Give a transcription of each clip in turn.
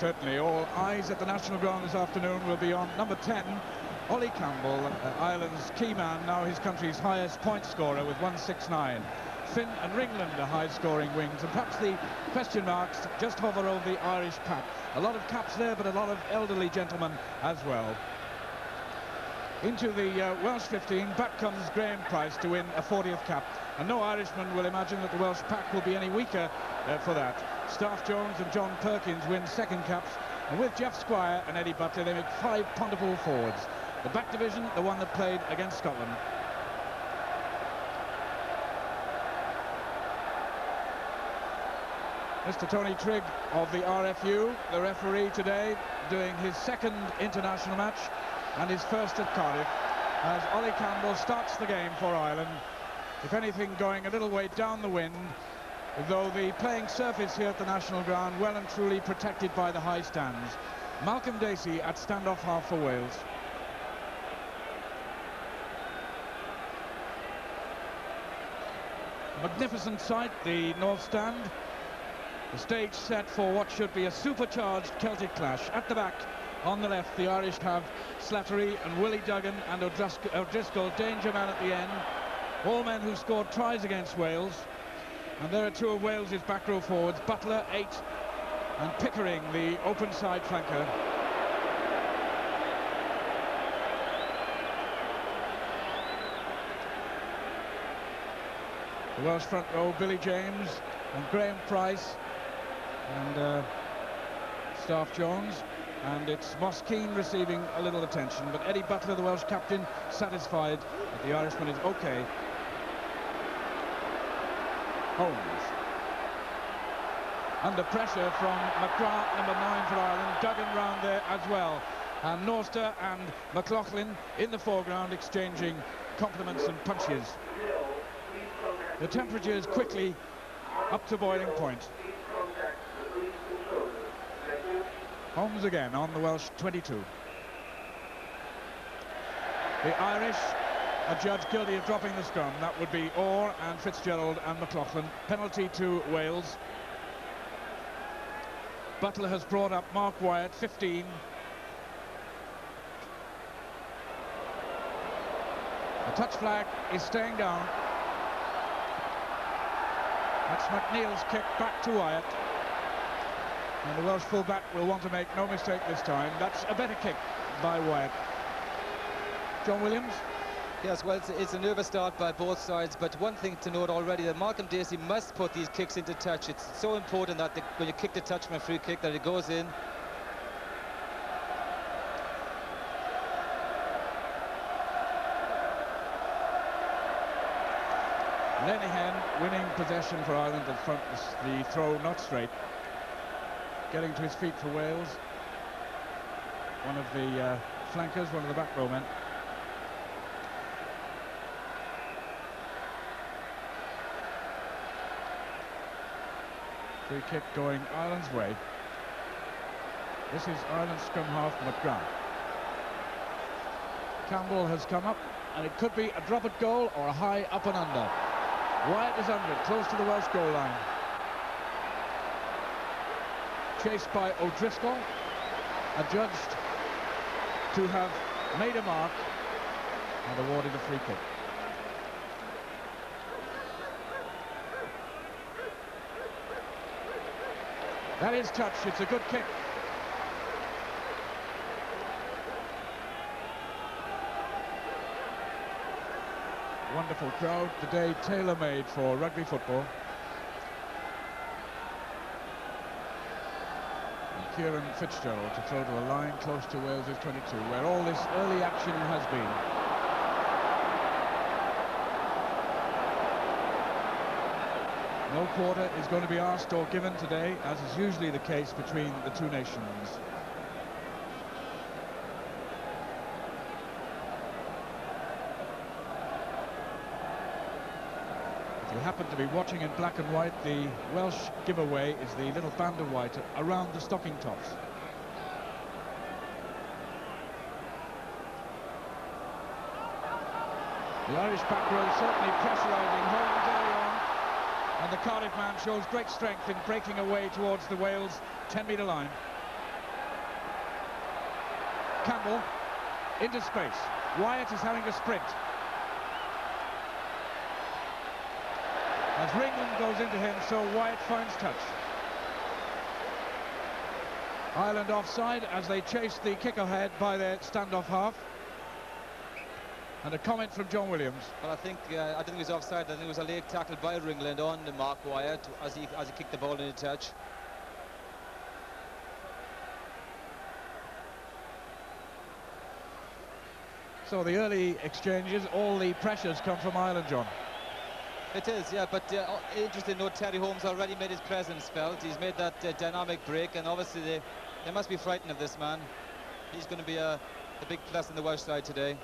Certainly. All eyes at the national ground this afternoon will be on number 10, Ollie Campbell, Ireland's key man, now his country's highest point scorer with 169. Finn and Ringland are high-scoring wings, and perhaps the question marks just hover over the Irish pack. A lot of caps there, but a lot of elderly gentlemen as well. Into the Welsh 15, back comes Graham Price to win a 40th cap, and no Irishman will imagine that the Welsh pack will be any weaker for that. Staff Jones and John Perkins win second caps, and with Jeff Squire and Eddie Butler, they make 5 Pontypool forwards. The back division, the one that played against Scotland. Mr. Tony Trigg of the RFU, the referee today, doing his second international match and his first at Cardiff, as Ollie Campbell starts the game for Ireland. If anything, going a little way down the wind, though the playing surface here at the national ground well and truly protected by the high stands. Malcolm Dacey at standoff half for Wales. Magnificent sight, the North Stand. The stage set for what should be a supercharged Celtic clash. At the back, on the left, the Irish have Slattery and Willie Duggan and O'Driscoll, danger man at the end. All men who scored tries against Wales. And there are 2 of Wales's back row forwards, Butler, 8, and Pickering, the open side flanker. The Welsh front row, Billy James and Graham Price and Staff Jones, and it's Moss Keane receiving a little attention, but Eddie Butler, the Welsh captain, satisfied that the Irishman is okay. Holmes. Under pressure from McGrath, number 9 for Ireland, Duggan round there as well, and Norster and McLaughlin in the foreground exchanging compliments and punches. The temperature is quickly up to boiling point. Holmes again on the Welsh 22. The Irish are judged guilty of dropping the scrum. That would be Orr and Fitzgerald and McLaughlin. Penalty to Wales. Butler has brought up Mark Wyatt, 15. The touch flag is staying down. That's McNeil's kick back to Wyatt. And the Welsh fullback will want to make no mistake this time. That's a better kick by Wyatt. John Williams? Yes, well, it's a nervous start by both sides, but one thing to note already, that Malcolm Dacey must put these kicks into touch. It's so important that when you kick the touch from a free kick, that it goes in. Lenihan winning possession for Ireland in front. The throw not straight. Getting to his feet for Wales. One of the flankers, one of the back row men. Free kick going Ireland's way. This is Ireland's scrum half, McGrath. Campbell has come up, and it could be a drop at goal or a high up and under. Wyatt is under it, close to the Welsh goal line. Chased by O'Driscoll, adjudged to have made a mark and awarded a free kick. That is touch, it's a good kick. Wonderful crowd, the day tailor-made for rugby football. And Kieran Fitzgerald to throw to a line close to Wales' 22, where all this early action has been. No quarter is going to be asked or given today, as is usually the case between the two nations. If you happen to be watching in black and white, the Welsh giveaway is the little band of white around the stocking tops. The Irish back row certainly pressurising Holmes early on, and the Cardiff man shows great strength in breaking away towards the Wales 10-metre line. Campbell into space. Wyatt is having a sprint. As Ringland goes into him, so Wyatt finds touch. Ireland offside as they chase the kick ahead by their standoff half. And a comment from John Williams. Well, I don't think he was offside. I think it was a leg tackle by Ringland on Mark Wyatt as he kicked the ball into touch. So the early exchanges, all the pressures come from Ireland, John. It is, yeah, but interesting note, Terry Holmes already made his presence felt. He's made that dynamic break, and obviously they must be frightened of this man. He's going to be a big plus on the Welsh side today.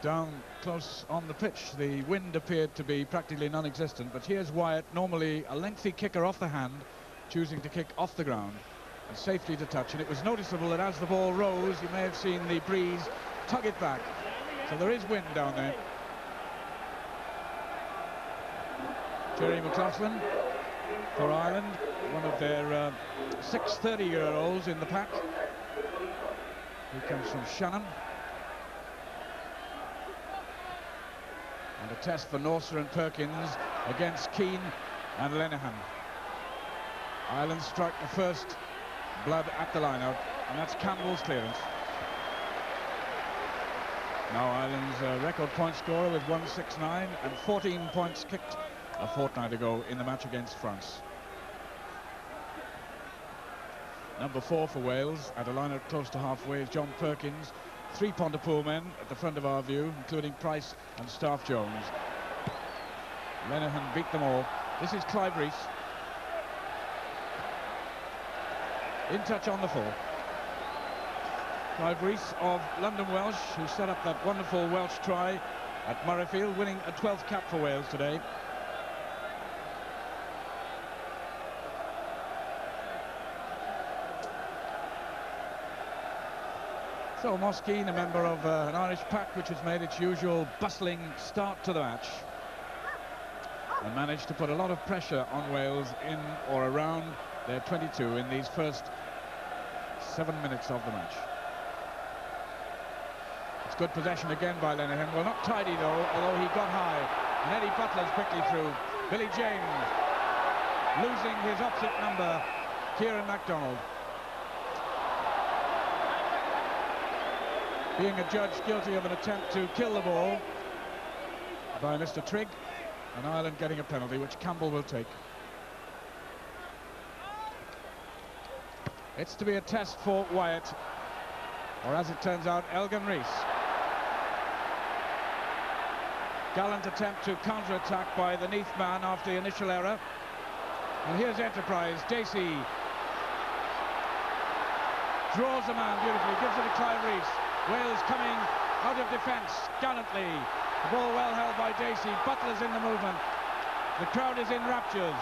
Down close on the pitch, the wind appeared to be practically non-existent, but here's Wyatt, normally a lengthy kicker off the hand, choosing to kick off the ground and safely to touch. And it was noticeable that as the ball rose, you may have seen the breeze tug it back. So there is wind down there. Jerry McLaughlin for Ireland, one of their 6 30-year-olds in the pack. He comes from Shannon. And a test for Norser and Perkins against Keane and Lenihan. Ireland struck the first blood at the line-out, and that's Campbell's clearance. Now Ireland's record point scorer with 169 and 14 points kicked a fortnight ago in the match against France. Number 4 for Wales at a line-out close to halfway is John Perkins. 3 Pontypool men at the front of our view, including Price and Staff Jones. Lenihan beat them all. This is Clive Rees. In touch on the full. Clive Rees of London Welsh, who set up that wonderful Welsh try at Murrayfield, winning a 12th cap for Wales today. So Moskeen, a member of an Irish pack which has made its usual bustling start to the match and managed to put a lot of pressure on Wales in or around their 22 in these first 7 minutes of the match. It's good possession again by Lenihan. Well, not tidy though, although he got high. And Eddie Butler's quickly through. Billy James losing his opposite number, Kieran MacDonald. Being adjudged guilty of an attempt to kill the ball by Mr. Trigg, and Ireland getting a penalty which Campbell will take. It's to be a test for Wyatt, or as it turns out, Elgin Rees. Gallant attempt to counter-attack by the Neath man after the initial error. And here's Enterprise. Dacey draws the man beautifully, gives it to Clive Rees. Wales coming out of defence gallantly. The ball well held by Dacey. Butler's in the movement. The crowd is in raptures.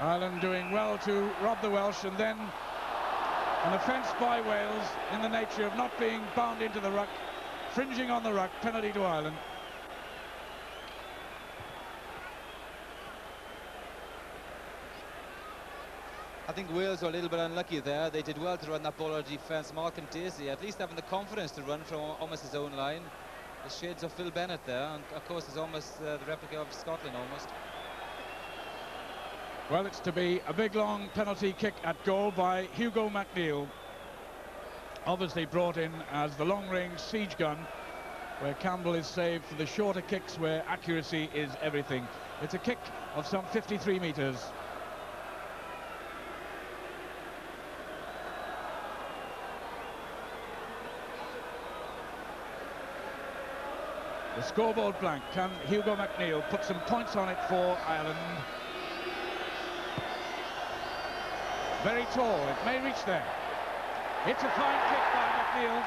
Ireland doing well to rob the Welsh, and then an offence by Wales in the nature of not being bound into the ruck, fringing on the ruck, penalty to Ireland. I think Wales were a little bit unlucky there. They did well to run that ball out of defence. Malcolm Dacey at least having the confidence to run from almost his own line. The shades of Phil Bennett there, and of course it's almost the replica of Scotland almost. Well, it's to be a big long penalty kick at goal by Hugo McNeill, obviously brought in as the long-range siege gun, where Campbell is saved for the shorter kicks where accuracy is everything. It's a kick of some 53 metres. The scoreboard blank. Can Hugo McNeill put some points on it for Ireland? Very tall, it may reach there. It's a fine kick by McNeill.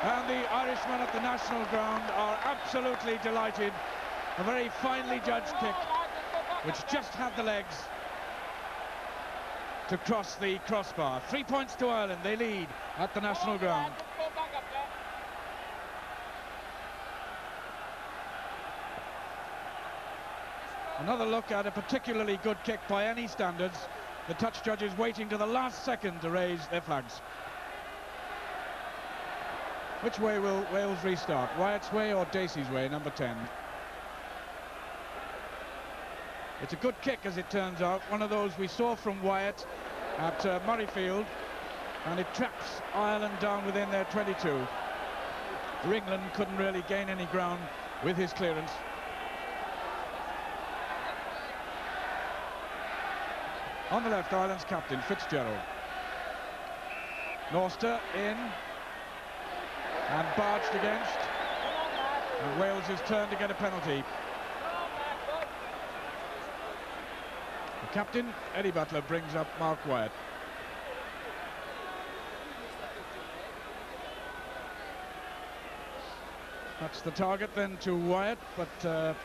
And the Irishmen at the national ground are absolutely delighted. A very finely judged kick, which just had the legs. to cross the crossbar. 3 points to Ireland. They lead at the national ground. Another look at a particularly good kick by any standards. The touch judges waiting to the last second to raise their flags. Which way will Wales restart? Wyatt's way or Dacey's way, number 10? It's a good kick, as it turns out. One of those we saw from Wyatt at Murrayfield, and it traps Ireland down within their 22. England couldn't really gain any ground with his clearance. On the left, Ireland's captain, Fitzgerald. Norster in, and barged against, and Wales' turn to get a penalty. The captain, Eddie Butler, brings up Mark Wyatt. That's the target then to Wyatt, but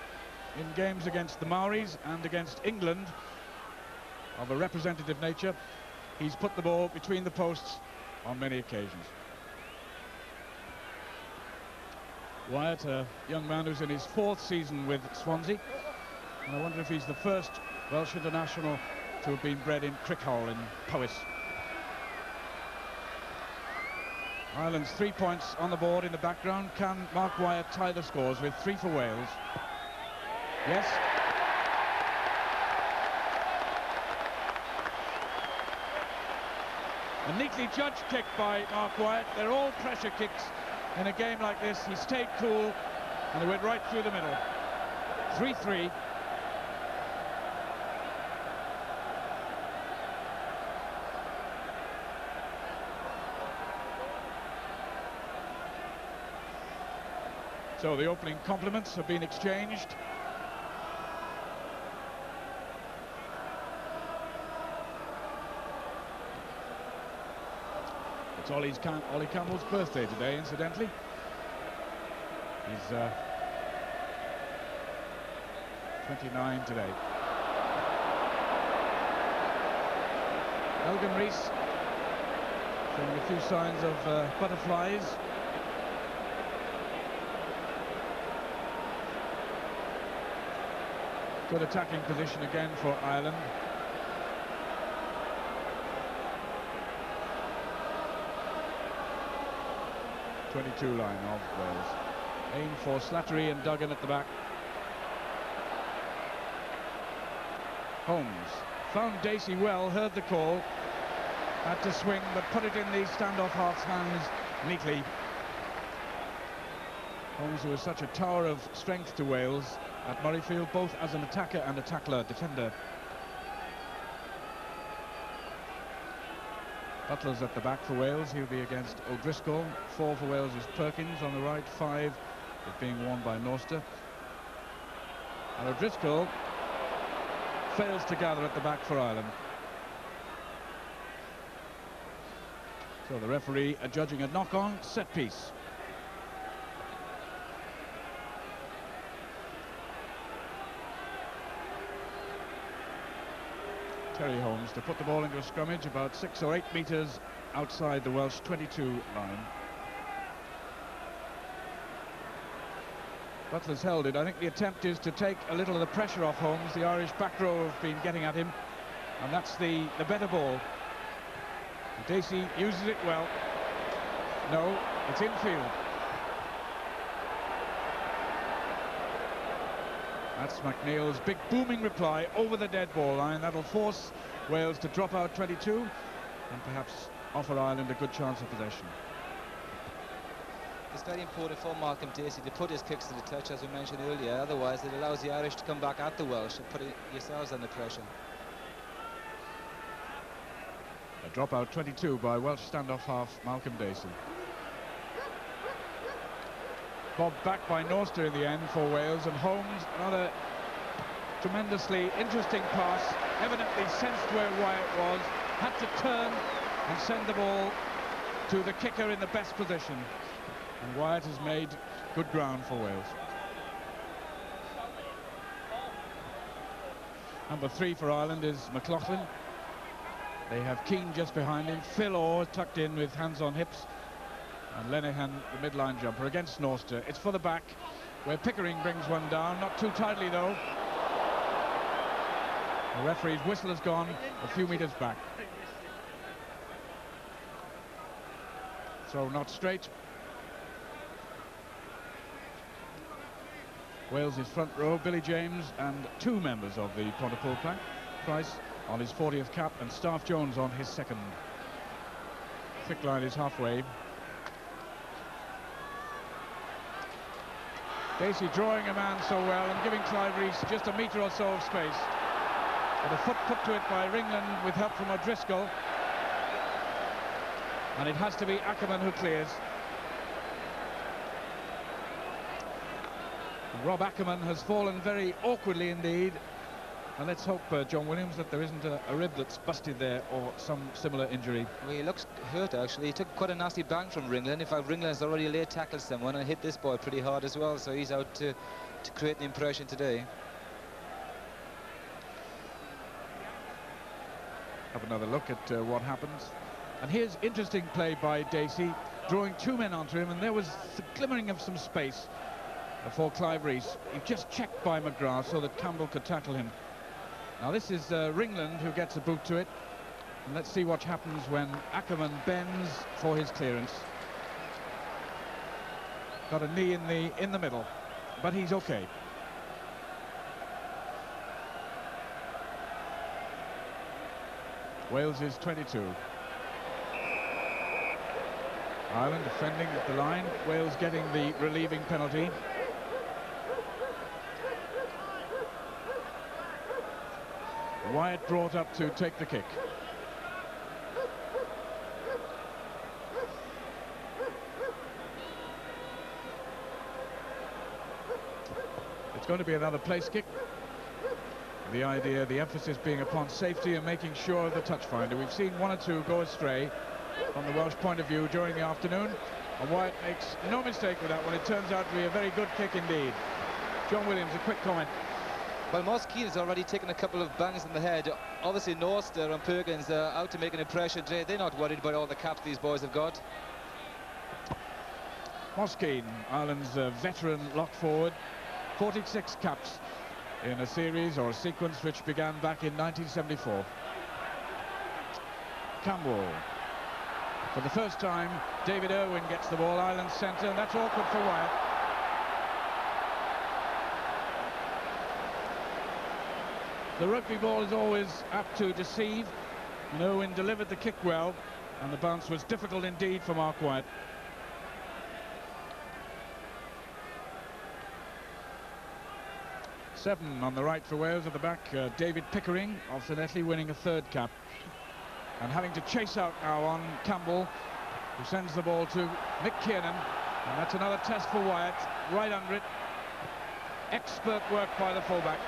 in games against the Maoris and against England of a representative nature, he's put the ball between the posts on many occasions. Wyatt, a young man who's in his 4th season with Swansea, and I wonder if he's the first Welsh international to have been bred in Crickhall in Powys. Ireland's 3 points on the board in the background. Can Mark Wyatt tie the scores with 3 for Wales? Yes. A neatly judged kick by Mark Wyatt. They're all pressure kicks in a game like this. He stayed cool and he went right through the middle. 3-3. So the opening compliments have been exchanged. It's Ollie Campbell's birthday today, incidentally. He's 29 today. Elgin Rees showing a few signs of butterflies. Good attacking position again for Ireland. .22 line of Wales. Aim for Slattery and Duggan at the back. Holmes found Dacey well, heard the call, had to swing, but put it in the standoff half's hands neatly. Holmes, who was such a tower of strength to Wales at Murrayfield, both as an attacker and a tackler, defender. Butler's at the back for Wales. He'll be against O'Driscoll. 4 for Wales is Perkins on the right. 5 is being worn by Norster. And O'Driscoll fails to gather at the back for Ireland. So the referee adjudging a knock-on set piece. Terry Holmes to put the ball into a scrummage about 6 or 8 metres outside the Welsh 22 line. Butler's held it. I think the attempt is to take a little of the pressure off Holmes. The Irish back row have been getting at him, and that's the better ball. Dacey uses it well. No, it's infield. That's McNeil's big booming reply over the dead ball line. That'll force Wales to drop out 22 and perhaps offer Ireland a good chance of possession. It's very important for Malcolm Dacey to put his kicks to the touch, as we mentioned earlier. Otherwise, it allows the Irish to come back at the Welsh and put yourselves under pressure. A dropout 22 by Welsh standoff half Malcolm Dacey. Bobbed back by Norster in the end for Wales, and Holmes, another tremendously interesting pass, evidently sensed where Wyatt was, had to turn and send the ball to the kicker in the best position, and Wyatt has made good ground for Wales. Number 3 for Ireland is McLaughlin. They have Keane just behind him, Phil Orr tucked in with hands on hips, and Lenihan, the midline jumper, against Norster. It's for the back, where Pickering brings one down, not too tightly though. The referee's whistle has gone a few metres back. So not straight. Wales' front row, Billy James and two members of the Pontypool pack. Price on his 40th cap and Staff Jones on his second. Thick line is halfway. Dacey drawing a man so well and giving Clive Rees just a metre or so of space. With a foot put to it by Ringland with help from O'Driscoll. And it has to be Ackerman who clears. Rob Ackerman has fallen very awkwardly indeed. And let's hope, John Williams, that there isn't a rib that's busted there or some similar injury. Well, he looks hurt, actually. He took quite a nasty bang from Ringland. In fact, Ringland has already late tackled someone and hit this boy pretty hard as well. So he's out to create an impression today. Have another look at what happens. And here's interesting play by Dacey, drawing two men onto him, and there was the glimmering of some space for Clive Rees. He just checked by McGrath so that Campbell could tackle him. Now this is Ringland who gets a boot to it, and let's see what happens when Ackerman bends for his clearance. Got a knee in the middle, but he's okay. Wales is 22. Ireland defending at the line. Wales getting the relieving penalty. Wyatt brought up to take the kick. It's going to be another place kick. The idea, the emphasis being upon safety and making sure of the touch finder. We've seen one or two go astray from the Welsh point of view during the afternoon, and Wyatt makes no mistake with that one. It turns out to be a very good kick indeed. John Williams, a quick comment. Well, Moss Keane has already taken a couple of bangs in the head. Obviously, Norster and Perkins are out to make an impression today. They're not worried about all the caps these boys have got. Moss Keane, Ireland's veteran lock forward, 46 caps in a series or a sequence which began back in 1974. Campbell. For the first time, David Irwin gets the ball, Ireland's centre, and that's awkward for Wyatt. The rugby ball is always apt to deceive, and Irwin delivered the kick well, and the bounce was difficult indeed for Mark Wyatt. Seven on the right for Wales at the back. David Pickering of Llanelli winning a third cap. And having to chase out now on Campbell, who sends the ball to Mick Kiernan. And that's another test for Wyatt, right under it. Expert work by the fullback.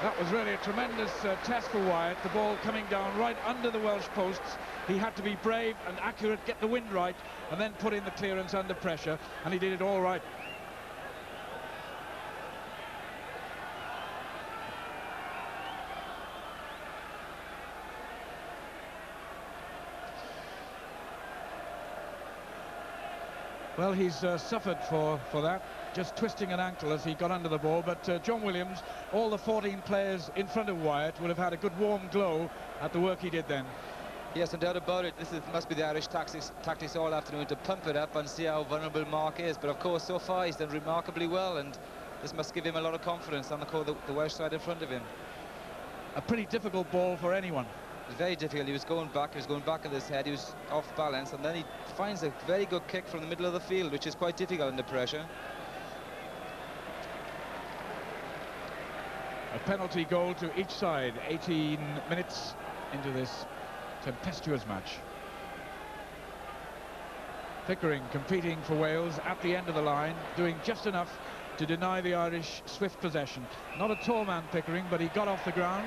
That was really a tremendous test for Wyatt. The ball coming down right under the Welsh posts. He had to be brave and accurate, get the wind right, and then put in the clearance under pressure. And he did it all right. Well, he's suffered for that, just twisting an ankle as he got under the ball. But John Williams, all the 14 players in front of Wyatt would have had a good warm glow at the work he did then. Yes, no doubt about it. This must be the Irish tactics all afternoon to pump it up and see how vulnerable Mark is. But of course, so far he's done remarkably well, and this must give him a lot of confidence on the Welsh side in front of him. A pretty difficult ball for anyone. It was very difficult. He was going back on his head, he was off balance, and then he finds a very good kick from the middle of the field, which is quite difficult under pressure. A penalty goal to each side, 18 minutes into this tempestuous match. Pickering competing for Wales at the end of the line, doing just enough to deny the Irish swift possession. Not a tall man, Pickering, but he got off the ground.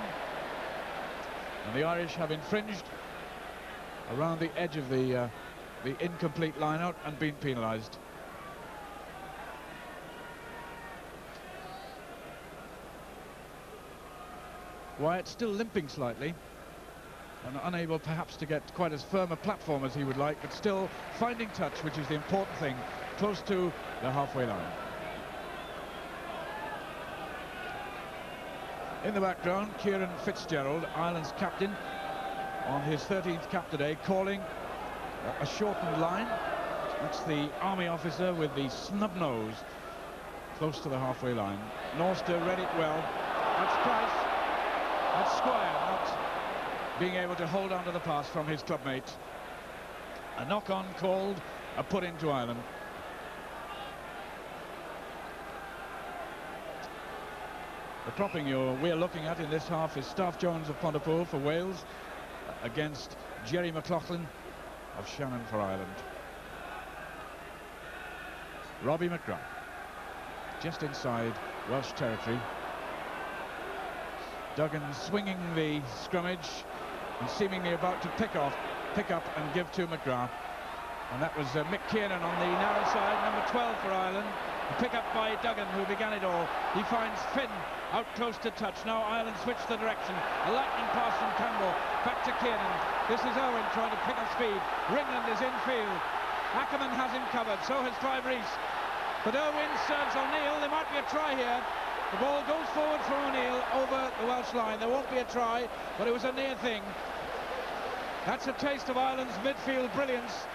And the Irish have infringed around the edge of the incomplete line-out and been penalised. Wyatt still limping slightly and unable perhaps to get quite as firm a platform as he would like, but still finding touch, which is the important thing, close to the halfway line. In the background, Kieran Fitzgerald, Ireland's captain, on his 13th cap today, calling a shortened line. That's the army officer with the snub nose close to the halfway line. Norster read it well. That's Price. That's Squire not being able to hold on to the pass from his clubmate. A knock-on called, a put into Ireland. The propping we're looking at in this half is Staff Jones of Pontypool for Wales against Jerry McLaughlin of Shannon for Ireland. Robbie McGrath just inside Welsh territory. Duggan swinging the scrummage and seemingly about to pick up and give to McGrath. And that was Mick Kiernan on the narrow side, number 12 for Ireland. A pick up by Duggan, who began it all. He finds Finn out close to touch. Now Ireland switch the direction. A lightning pass from Campbell. Back to Kiernan. This is Owen trying to pick up speed. Ringland is infield. Ackerman has him covered. So has Clive Rees. But Irwin serves O'Neill. There might be a try here. The ball goes forward from O'Neill over the Welsh line. There won't be a try, but it was a near thing. That's a taste of Ireland's midfield brilliance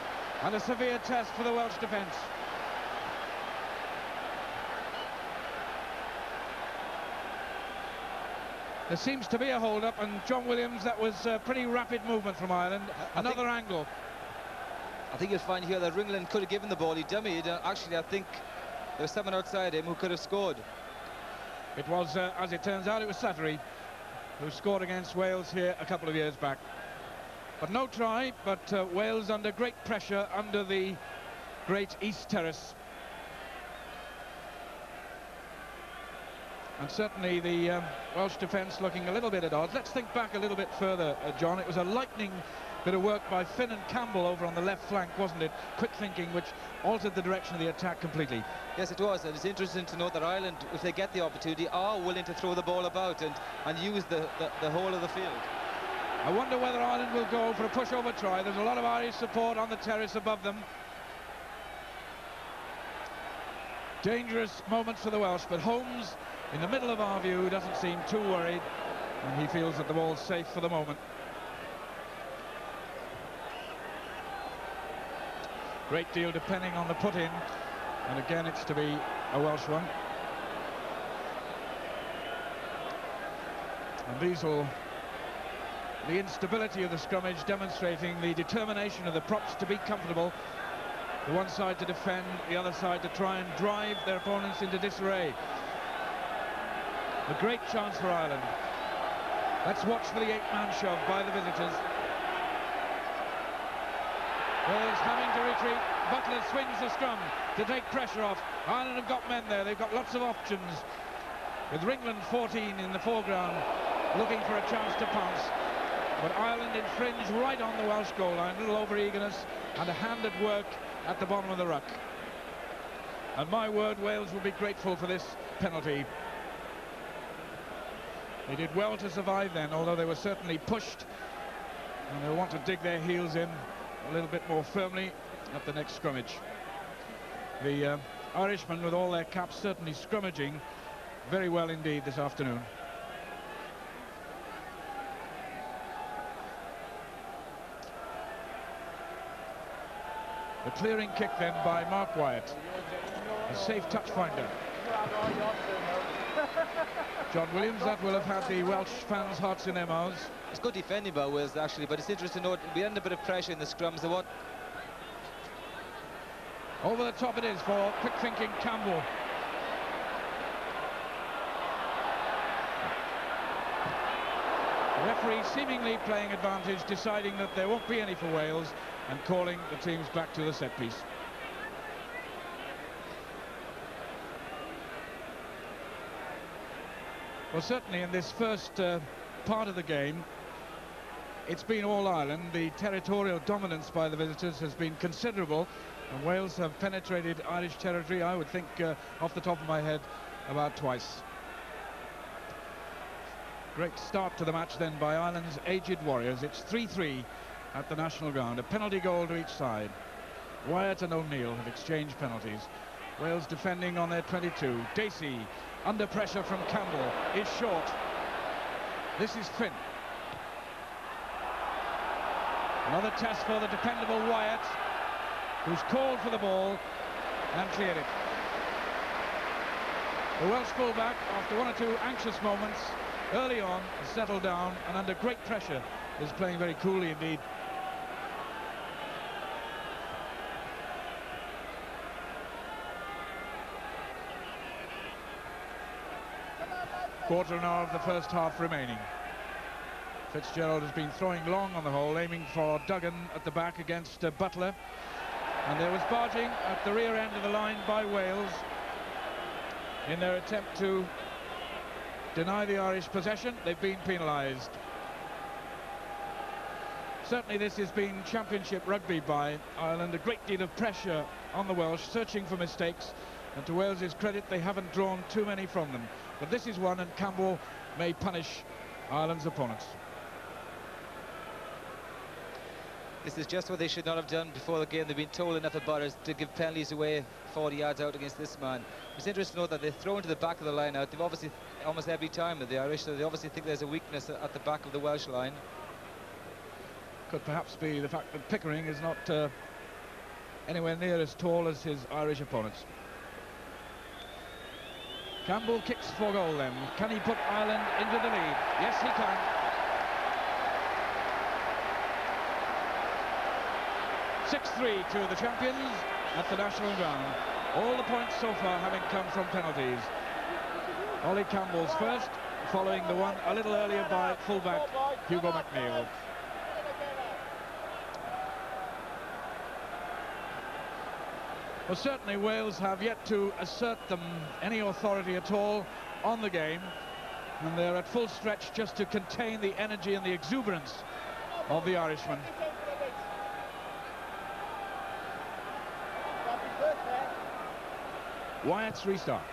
and a severe test for the Welsh defence. There seems to be a hold-up, and John Williams, that was pretty rapid movement from Ireland. Another angle. I think you'll find here that Ringland could have given the ball. He dummied. Actually, I think there was someone outside him who could have scored. It was, as it turns out, it was Slattery who scored against Wales here a couple of years back. But no try, but Wales under great pressure under the great East Terrace. And certainly the Welsh defence looking a little bit at odds. Let's think back a little bit further, John. It was a lightning bit of work by Finn and Campbell over on the left flank, wasn't it? Quick thinking, which altered the direction of the attack completely. Yes, it was, and it's interesting to note that Ireland, if they get the opportunity, are willing to throw the ball about and use the whole of the field. I wonder whether Ireland will go for a pushover try. There's a lot of Irish support on the terrace above them. Dangerous moments for the Welsh, but Holmes, in the middle of our view, doesn't seem too worried, and he feels that the ball's safe for the moment. Great deal depending on the put-in, and again it's to be a Welsh one. And these will... the instability of the scrummage demonstrating the determination of the props to be comfortable. The one side to defend, the other side to try and drive their opponents into disarray. A great chance for Ireland. Let's watch for the 8-man shove by the visitors. Wales having to retreat. Butler swings the scrum to take pressure off. Ireland have got men there. They've got lots of options. With Ringland 14 in the foreground, looking for a chance to pounce. But Ireland infringe right on the Welsh goal line. A little over-eagerness and a hand at work at the bottom of the ruck. And my word, Wales will be grateful for this penalty. They did well to survive then, although they were certainly pushed. And they'll want to dig their heels in a little bit more firmly at the next scrummage. The Irishmen, with all their caps, certainly scrummaging very well indeed this afternoon. The clearing kick then by Mark Wyatt. A safe touch finder. John Williams, that will have had the Welsh fans' hearts in their mouths. It's good defending by Wales, actually, but it's interesting to note we had a bit of pressure in the scrums. Over the top it is for quick-thinking Campbell. The referee seemingly playing advantage, deciding that there won't be any for Wales and calling the teams back to the set piece. Well, certainly in this first part of the game, it's been all Ireland. The territorial dominance by the visitors has been considerable, and Wales have penetrated Irish territory, I would think, off the top of my head, about twice. Great start to the match then by Ireland's aged warriors. It's 3-3 at the national ground. A penalty goal to each side. Wyatt and O'Neill have exchanged penalties. Wales defending on their 22. Dacey under pressure from Campbell is short. This is Finn. Another test for the dependable Wyatt, who's called for the ball and cleared it. The Welsh fullback, after one or two anxious moments early on, has settled down and under great pressure is playing very coolly indeed. Quarter of an hour of the first half remaining. Fitzgerald has been throwing long on the whole, aiming for Duggan at the back against Butler. And there was barging at the rear end of the line by Wales in their attempt to deny the Irish possession. They've been penalised. Certainly this has been championship rugby by Ireland. A great deal of pressure on the Welsh, searching for mistakes. And to Wales's credit, they haven't drawn too many from them. But this is one, and Campbell may punish Ireland's opponents. This is just what they should not have done before the game. They've been told enough about it to give penalties away 40 yards out against this man. It's interesting to note that they throw into the back of the line out. They've obviously, almost every time with the Irish, so they obviously think there's a weakness at the back of the Welsh line. Could perhaps be the fact that Pickering is not anywhere near as tall as his Irish opponents. Campbell kicks for goal then. Can he put Ireland into the lead? Yes, he can. (6-3) to the champions at the national ground. All the points so far having come from penalties. Ollie Campbell's first, following the one a little earlier by fullback Hugo McNeill. Well, certainly Wales have yet to assert them any authority at all on the game, and they're at full stretch just to contain the energy and the exuberance of the Irishmen. Wyatt's restart.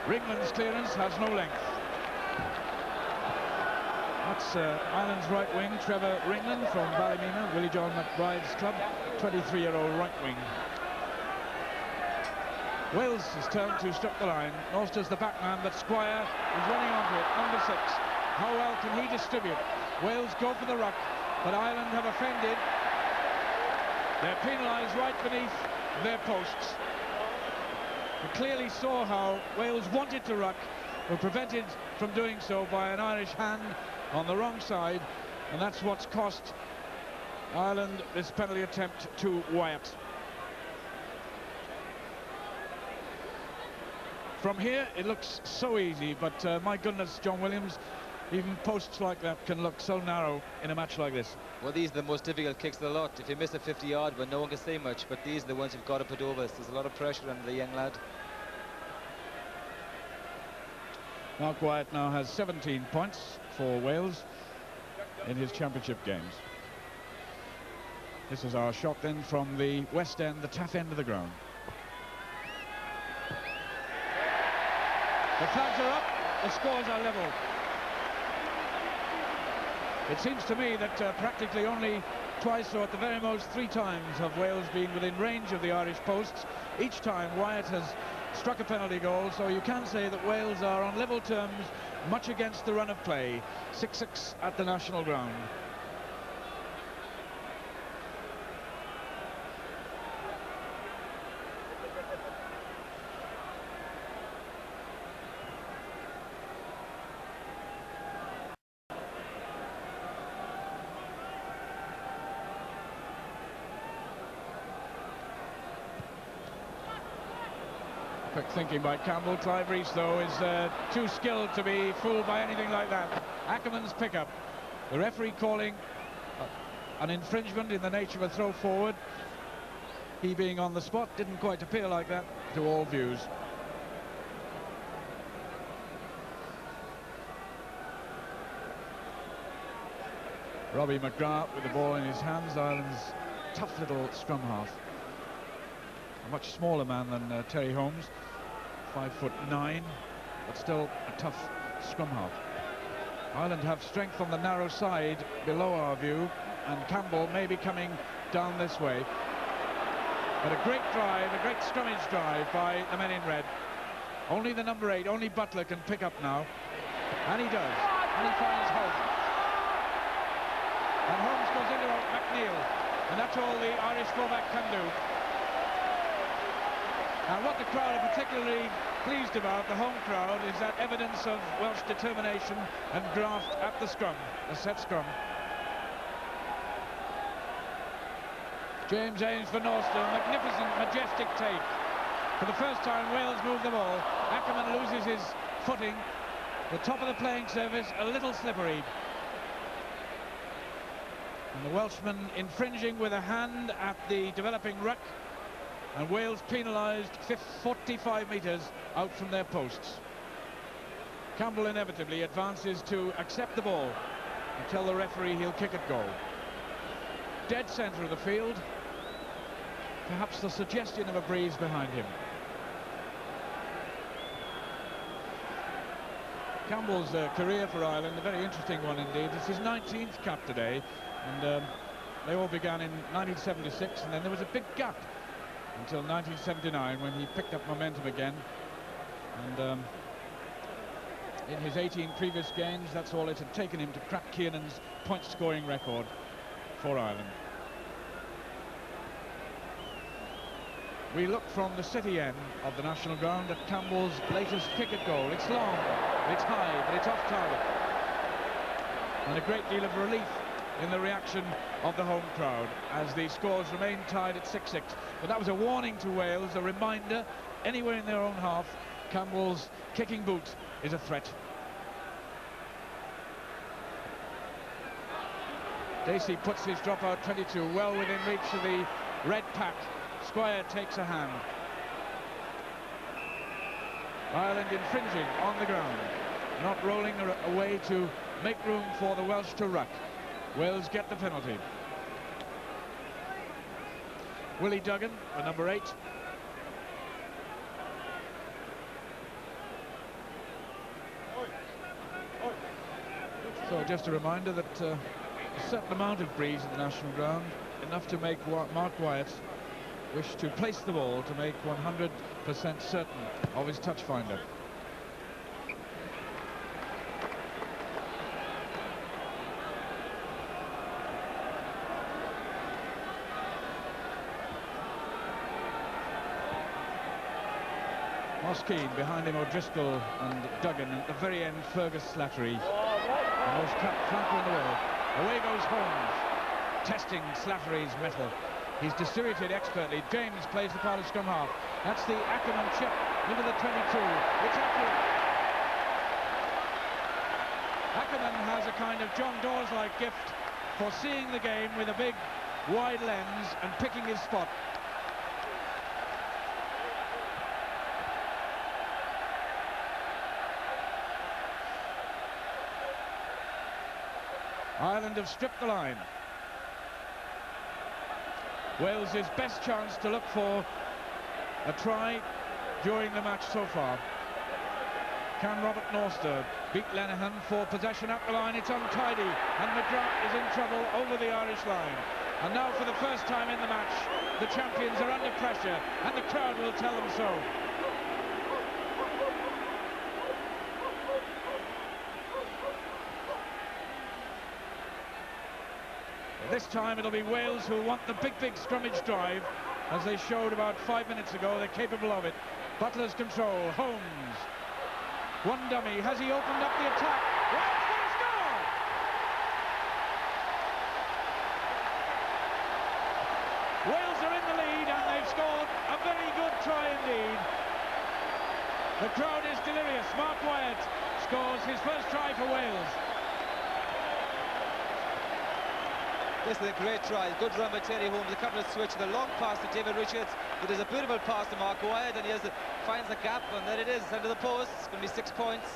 Ringland's clearance has no length. That's Ireland's right wing, Trevor Ringland from Ballymena, Willie John McBride's club, 23-year-old right wing. Wales is turned to struck the line. Ulster's the backman, but Squire is running onto it, number 6. How well can he distribute? Wales go for the ruck, but Ireland have offended. They're penalised right beneath their posts. We clearly saw how Wales wanted to ruck, were prevented from doing so by an Irish hand on the wrong side, and that's what's cost Ireland this penalty attempt to Wyatt. From here it looks so easy, but my goodness, John Williams, even posts like that can look so narrow in a match like this. Well, these are the most difficult kicks of the lot. If you miss a 50-yard one, no one can say much, but these are the ones you've got to put over. There's a lot of pressure on the young lad. Mark Wyatt now has 17 points for Wales in his championship games. This is our shot then from the west end, the taff end of the ground. The flags are up, the scores are level. It seems to me that practically only twice, or at the very most 3 times, have Wales been within range of the Irish posts. Each time Wyatt has struck a penalty goal, so you can say that Wales are on level terms, much against the run of play. 6-6 at the national ground. Quick thinking by Campbell. Clive Rees, though, is too skilled to be fooled by anything like that. Ackerman's pickup. The referee calling an infringement in the nature of a throw forward. He being on the spot didn't quite appear like that to all views. Robbie McGrath with the ball in his hands, Ireland's tough little scrum half. A much smaller man than Terry Holmes. 5'9", but still a tough scrum half. Ireland have strength on the narrow side below our view, and Campbell may be coming down this way. But a great drive, a great scrummage drive by the men in red. Only the number 8, only Butler can pick up now. And he does. And he finds Holmes. And Holmes goes into McNeil. And that's all the Irish fullback can do. And what the crowd are particularly pleased about, the home crowd, is that evidence of Welsh determination and graft at the scrum, the set scrum. James Ames for Norster, magnificent, majestic take. For the first time, Wales move the ball. Ackerman loses his footing. The top of the playing surface, a little slippery. And the Welshman infringing with a hand at the developing ruck. And Wales penalised 45 metres out from their posts. Campbell inevitably advances to accept the ball and tell the referee he'll kick it goal. Dead centre of the field. Perhaps the suggestion of a breeze behind him. Campbell's career for Ireland, a very interesting one indeed. It's his 19th cap today, and they all began in 1976, and then there was a big gap until 1979 when he picked up momentum again. And in his 18 previous games, that's all it had taken him to crack Kiernan's point-scoring record for Ireland. We look from the city end of the national ground at Campbell's latest kick-at goal. It's long, it's high, but it's off target. And a great deal of relief in the reaction of the home crowd as the scores remain tied at 6-6. But that was a warning to Wales, a reminder, anywhere in their own half, Campbell's kicking boot is a threat. Dacey puts his dropout 22 well within reach of the red pack. Squire takes a hand. Ireland infringing on the ground, not rolling away to make room for the Welsh to ruck. Wales get the penalty. Willie Duggan, the number 8. So just a reminder that a certain amount of breeze in the national ground, enough to make Mark Wyatt wish to place the ball to make 100% certain of his touch finder. Moskeen behind him, O'Driscoll and Duggan. At the very end, Fergus Slattery, the most capped flanker in the world. Away goes Holmes, testing Slattery's mettle. He's distributed expertly. James plays the part of scrum half. That's the Ackerman chip into the 22. It's accurate. Ackerman has a kind of John Dawes-like gift for seeing the game with a big, wide lens and picking his spot. Ireland have stripped the line. Wales' best chance to look for a try during the match so far. Can Robert Norster beat Lenihan for possession up the line? It's untidy, and McGrath is in trouble over the Irish line. And now for the first time in the match, the champions are under pressure, and the crowd will tell them so. This time it'll be Wales who want the big scrummage drive, as they showed about 5 minutes ago. They're capable of it. Butler's control, Holmes. One dummy, has he opened up the attack? Wales going to score! Wales are in the lead and they've scored a very good try indeed. The crowd is delirious. Mark Wyatt scores his first try for Wales. This is a great try. Good run by Terry Holmes. A couple of switch. The long pass to David Richards. But there's a beautiful pass to Mark Wyatt, and he finds the gap, and there it is, under the post. It's going to be 6 points.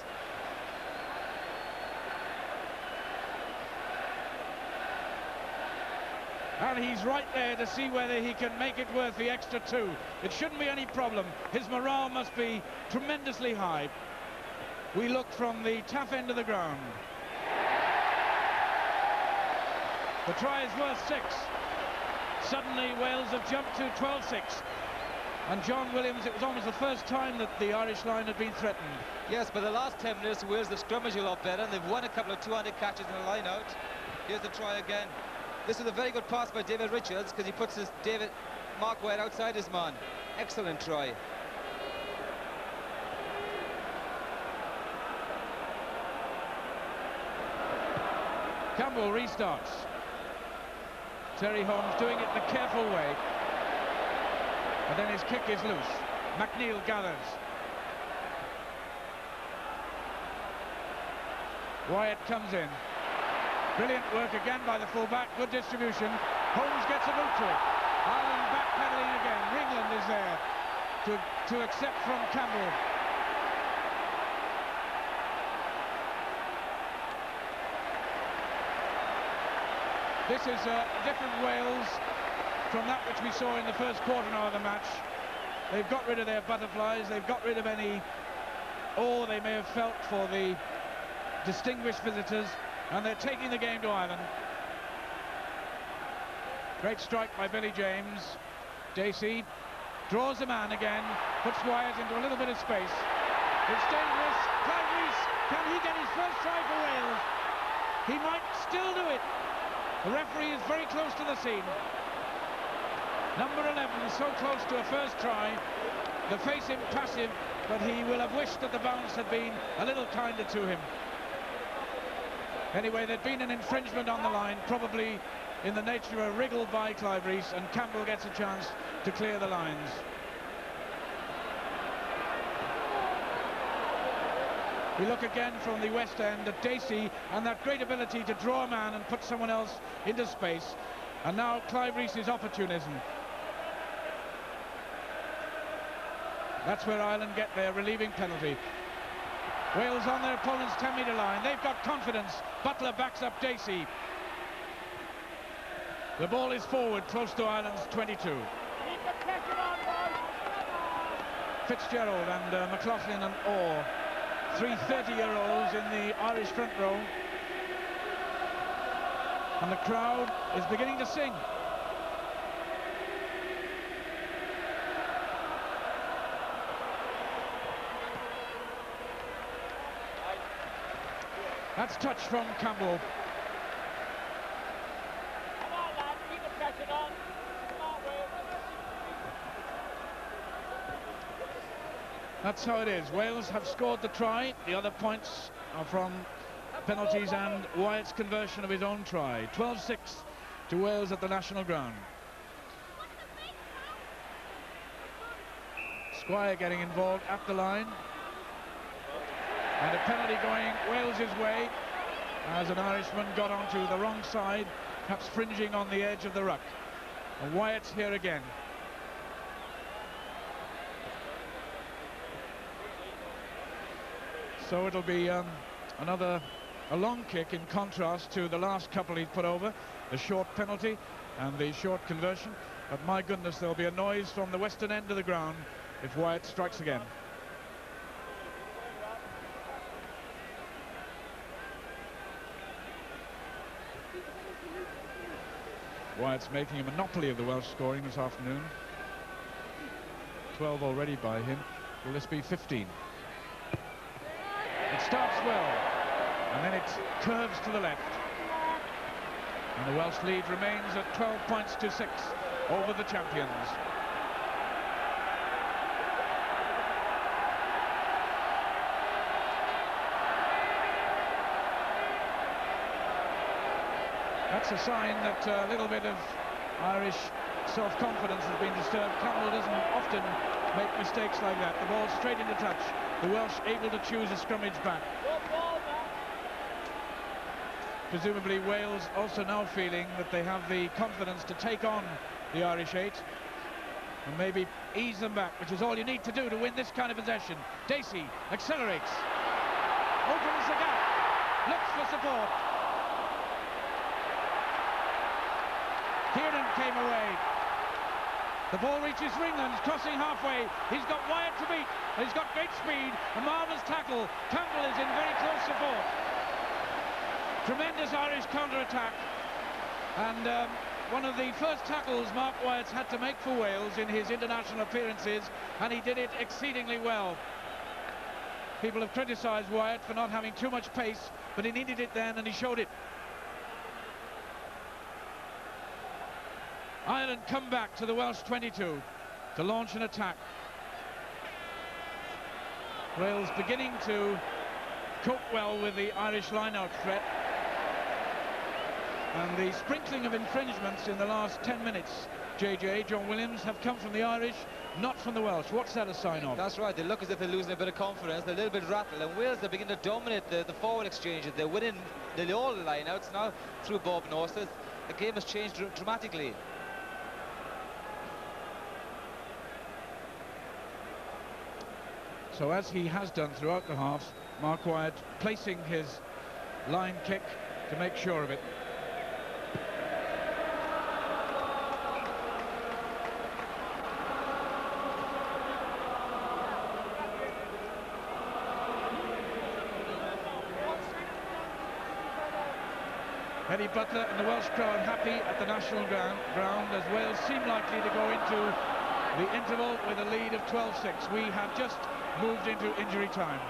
And he's right there to see whether he can make it worth the extra 2. It shouldn't be any problem. His morale must be tremendously high. We look from the tough end of the ground. The try is worth 6. Suddenly Wales have jumped to 12-6. And John Williams, it was almost the first time that the Irish line had been threatened. Yes, but the last 10 minutes, Wales have scrummaged a lot better, and they've won a couple of 200 catches in the line out. Here's the try again. This is a very good pass by David Richards, because he puts his Mark White outside his man. Excellent try. Campbell restarts. Terry Holmes doing it in a careful way. And then his kick is loose. McNeil gathers. Wyatt comes in. Brilliant work again by the fullback. Good distribution. Holmes gets a boot to it. Ireland backpedaling again. Ringland is there to accept from Campbell. This is a different Wales from that which we saw in the first quarter now of the match. They've got rid of their butterflies. They've got rid of any awe they may have felt for the distinguished visitors, and they're taking the game to Ireland. Great strike by Billy James. Dacey draws the man again, puts Wyatt into a little bit of space. It's dangerous. Clive Rees, can he get his first try for Wales? He might still do it. The referee is very close to the scene. Number 11 is so close to a first try. The face impassive, but he will have wished that the bounce had been a little kinder to him. Anyway, there'd been an infringement on the line, probably in the nature of a wriggle by Clive Rees, and Campbell gets a chance to clear the lines. We look again from the West End at Dacey and that great ability to draw a man and put someone else into space. And now Clive Rees' opportunism. That's where Ireland get their relieving penalty. Wales on their opponent's 10-metre line. They've got confidence. Butler backs up Dacey. The ball is forward, close to Ireland's 22. Fitzgerald and McLaughlin and Orr. 3 30-year-olds in the Irish front row. And the crowd is beginning to sing. That's touch from Campbell. Come on, lads, keep the pressure on. Come on, Wales. That's how it is. Wales have scored the try. The other points are from penalties and Wyatt's conversion of his own try. 12-6 to Wales at the national ground. Squire getting involved at the line. And a penalty going Wales's way as an Irishman got onto the wrong side, perhaps fringing on the edge of the ruck. And Wyatt's here again. So it'll be a long kick, in contrast to the last couple he's put over, the short penalty and the short conversion. But my goodness, there'll be a noise from the western end of the ground if Wyatt strikes again. Wyatt's making a monopoly of the Welsh scoring this afternoon. 12 already by him. Will this be 15? It starts well, and then it curves to the left. And the Welsh lead remains at 12 points to 6 over the champions. That's a sign that a little bit of Irish self-confidence has been disturbed. Campbell doesn't often make mistakes like that. The ball straight into touch. The Welsh able to choose a scrummage back. Presumably Wales also now feeling that they have the confidence to take on the Irish 8 and maybe ease them back, which is all you need to do to win this kind of possession. Dacey accelerates, opens the gap, looks for support. Kieran came away. The ball reaches Ringland, crossing halfway. He's got Wyatt to beat. He's got great speed. A marvellous tackle. Campbell is in very close support. Tremendous Irish counter-attack. And one of the first tackles Mark Wyatt's had to make for Wales in his international appearances, and he did it exceedingly well. People have criticised Wyatt for not having too much pace, but he needed it then, and he showed it. Ireland come back to the Welsh 22 to launch an attack. Wales beginning to cope well with the Irish line-out threat. And the sprinkling of infringements in the last 10 minutes, JJ, John Williams, have come from the Irish, not from the Welsh. What's that a sign of? That's right. They look as if they're losing a bit of confidence. They're a little bit rattled. And Wales, they're beginning to dominate the forward exchanges. They're winning nearly all the line-outs now through Bob Northeth. The game has changed dramatically. So as he has done throughout the halves, Mark Wyatt placing his line kick to make sure of it. Eddie Butler and the Welsh crowd happy at the national ground as Wales seem likely to go into the interval with a lead of 12-6. We have just moved into injury time.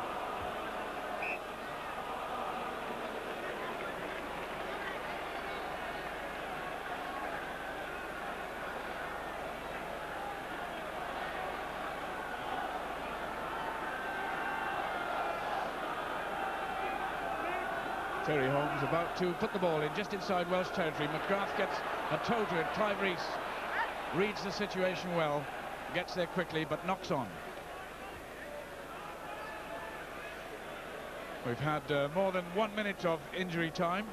Terry Holmes about to put the ball in just inside Welsh territory. McGrath gets a toe to it. Clive Rees reads the situation well, gets there quickly but knocks on. We've had more than 1 minute of injury time.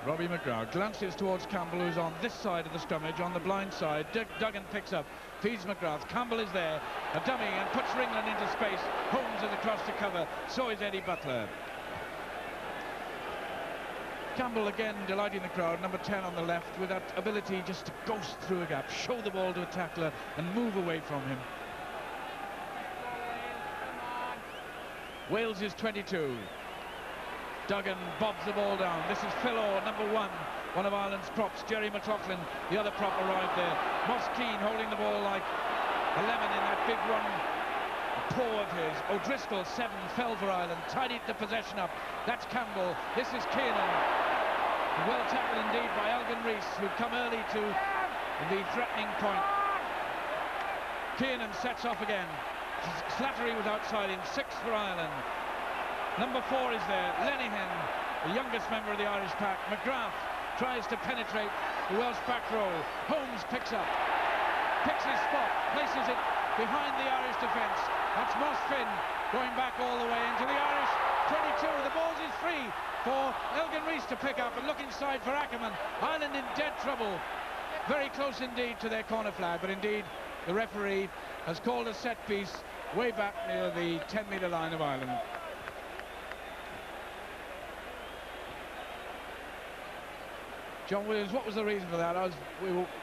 Robbie McGrath glances towards Campbell, who's on this side of the scrummage, on the blind side. Duggan picks up, feeds McGrath. Campbell is there, a dummy, and puts Ringland into space. Holmes is across to cover, so is Eddie Butler. Campbell again delighting the crowd, number 10 on the left, with that ability just to ghost through a gap, show the ball to a tackler and move away from him. Wales is 22. Duggan bobs the ball down. This is Phil Orr, number 1 of Ireland's props. Jerry McLaughlin, the other prop, arrived there. Moss Keane holding the ball like a lemon in that big run paw of his. O'Driscoll, 7, fell for Ireland, tidied the possession up. That's Campbell. This is Kiernan. Well tackled indeed by Elgin Rees, who'd come early to the threatening point. Kiernan sets off again. Slattery was outside him. 6 for Ireland. Number 4 is there, Lenihan, the youngest member of the Irish pack. McGrath tries to penetrate the Welsh back row. Holmes picks up, picks his spot, places it behind the Irish defence. That's Moss Finn going back all the way into the Irish 22. The ball is free for Elgin Rees to pick up and look inside for Ackerman. Ireland in dead trouble. Very close indeed to their corner flag, but indeed the referee has called a set piece way back near the 10-metre line of Ireland. John Williams, what was the reason for that?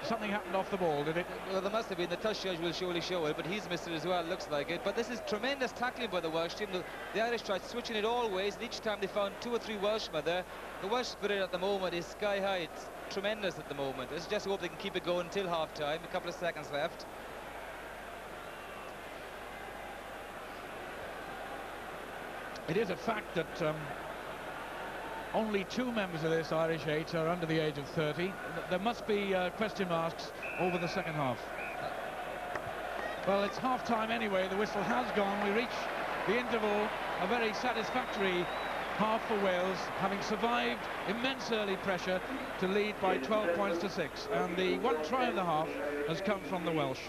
Something happened off the ball, did it? Well, there must have been. The touch judge will surely show it, but he's missed it as well, looks like it. But this is tremendous tackling by the Welsh team. The Irish tried switching it all ways, and each time they found 2 or 3 Welshmen there. The Welsh spirit at the moment is sky high. It's tremendous at the moment. Let's just hope they can keep it going until half-time. A couple of seconds left. It is a fact that only 2 members of this Irish 8 are under the age of 30. There must be question marks over the second half. Well, it's half-time anyway. The whistle has gone. We reach the interval. A very satisfactory half for Wales, having survived immense early pressure to lead by 12 points to 6. And the one try of the half has come from the Welsh.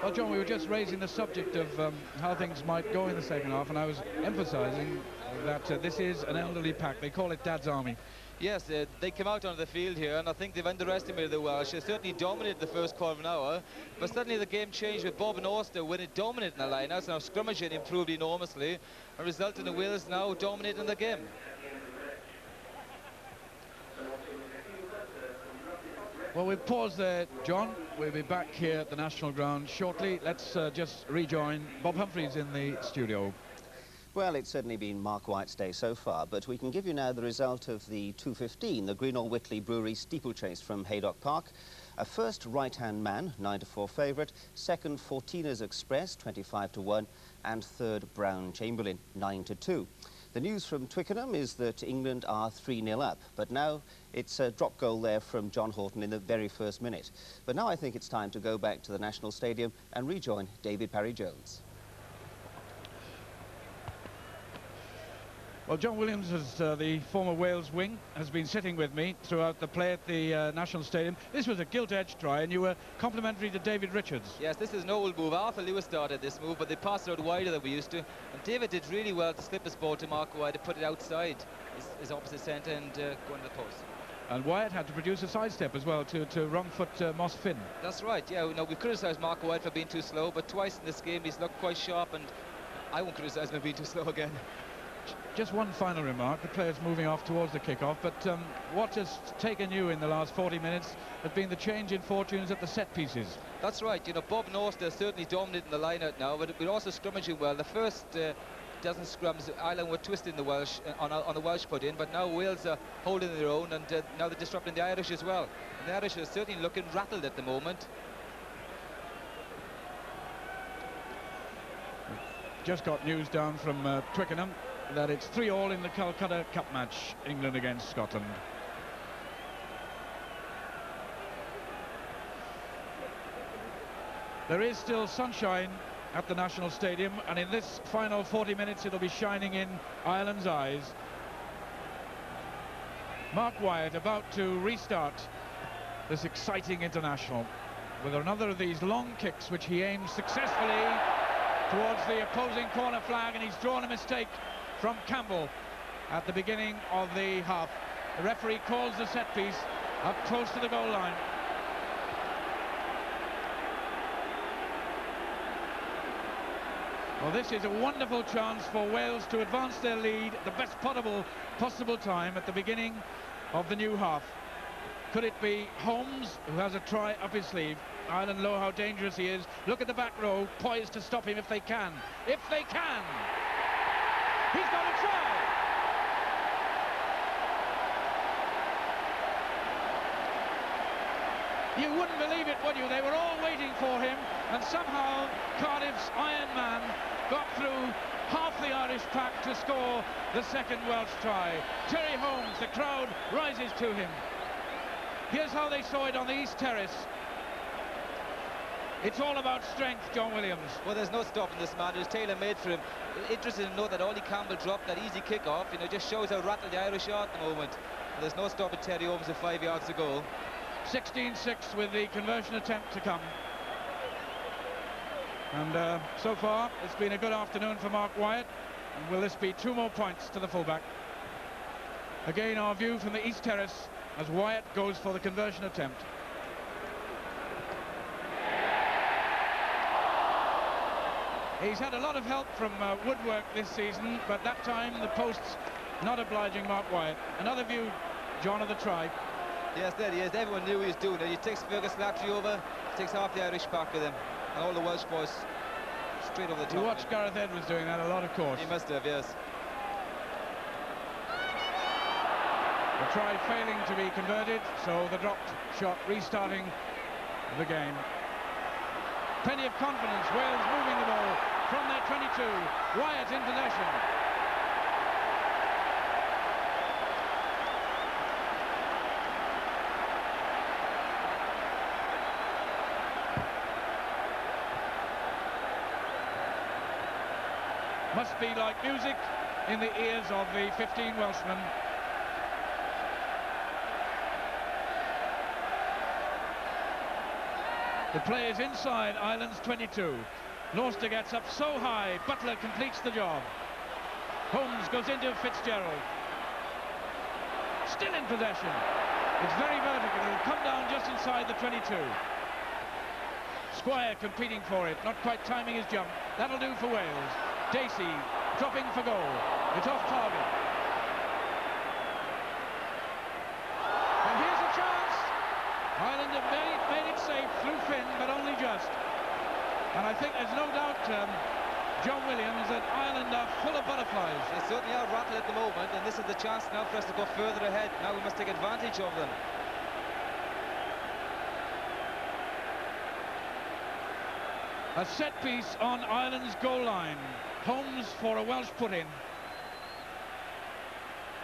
Well, John, we were just raising the subject of how things might go in the second half, and I was emphasising that this is an elderly pack. They call it Dad's Army. Yes, they came out on the field here, and I think they've underestimated the Welsh. They certainly dominated the first quarter of an hour, but suddenly the game changed with Bob and Auster winning, dominating the line-outs. Now scrummaging improved enormously, and resulting in Wales now dominating the game. Well, we'll pause there, John. We'll be back here at the National Ground shortly. Let's just rejoin Bob Humphries in the studio. Well, it's certainly been Mark Wyatt's day so far, but we can give you now the result of the 2:15, the Greenall Whitley Brewery steeplechase from Haydock Park. First, Right-Hand Man, 9-4 favourite. Second, Fortina's Express, 25-1. And third, Brown Chamberlain, 9-2. The news from Twickenham is that England are 3-0 up, but now it's a drop goal there from John Horton in the very first minute. But now I think it's time to go back to the National Stadium and rejoin David Parry-Jones. Well, John Williams, as the former Wales wing, has been sitting with me throughout the play at the National Stadium. This was a gilt-edged try, and you were complimentary to David Richards. Yes, this is an old move. Arthur Lewis started this move, but they passed it out wider than we used to. And David did really well to slip his ball to Mark Wyatt to put it outside his opposite centre and go into the post. And Wyatt had to produce a sidestep as well to wrong-foot Moss Finn. That's right, yeah. No, we criticised Mark Wyatt for being too slow, but twice in this game he's looked quite sharp, and I won't criticise him for being too slow again. Just one final remark. The players moving off towards the kick-off, but what has taken you in the last 40 minutes has been the change in fortunes at the set pieces. That's right. You know, Bob and Auster certainly dominating the line-out now, but we're also scrummaging well. The first dozen scrums, Ireland were twisting the Welsh on the Welsh put in, but now Wales are holding their own, and now they're disrupting the Irish as well. And the Irish are certainly looking rattled at the moment. Just got news down from Twickenham that it's 3-3 in the Calcutta Cup match, England against Scotland. There is still sunshine at the National Stadium, and in this final 40 minutes it'll be shining in Ireland's eyes. Mark Wyatt about to restart this exciting international with another of these long kicks which he aims successfully towards the opposing corner flag, and he's drawn a mistake from Campbell at the beginning of the half. The referee calls the set piece up close to the goal line. Well, this is a wonderful chance for Wales to advance their lead at the best possible time at the beginning of the new half. Could it be Holmes, who has a try up his sleeve? Ireland know how dangerous he is. Look at the back row, poised to stop him if they can. If they can! He's got a try! You wouldn't believe it, would you? They were all waiting for him, and somehow Cardiff's Iron Man got through half the Irish pack to score the second Welsh try. Terry Holmes, the crowd rises to him. Here's how they saw it on the East Terrace. It's all about strength, John Williams. Well, there's no stopping this man. It's tailor-made for him. Interesting to note that Ollie Campbell dropped that easy kick-off. You know, just shows how rattled the Irish are at the moment. There's no stopping Terry Holmes at 5 yards to go. 16-6 with the conversion attempt to come. And so far, it's been a good afternoon for Mark Wyatt. And will this be 2 more points to the fullback? Again, our view from the East Terrace as Wyatt goes for the conversion attempt. He's had a lot of help from woodwork this season, but that time the posts not obliging Mark Wyatt. Another view, John, of the try. Yes, there he is. Everyone knew he was doing it. He takes Fergus Latry over, takes half the Irish back with him, and all the Welsh boys straight over the top. You watched Gareth Edwards doing that a lot, of course. He must have, yes. The try failing to be converted, so the dropped shot restarting the game. Plenty of confidence. Wales moving the ball from their 22. Wyatt in possession. Must be like music in the ears of the 15 Welshmen. The play is inside Ireland's 22. Norster gets up so high, Butler completes the job. Holmes goes into Fitzgerald. still in possession. It's very vertical. It'll come down just inside the 22. Squire competing for it, not quite timing his jump. That'll do for Wales. Dacey dropping for goal. It's off target. And here's a chance. Ireland have made it safe through Finn, but only just. And I think there's no doubt, John Williams, that Ireland are full of butterflies. They certainly are rattled at the moment, and this is the chance now for us to go further ahead. Now we must take advantage of them. A set piece on Ireland's goal line. Holmes for a Welsh put-in.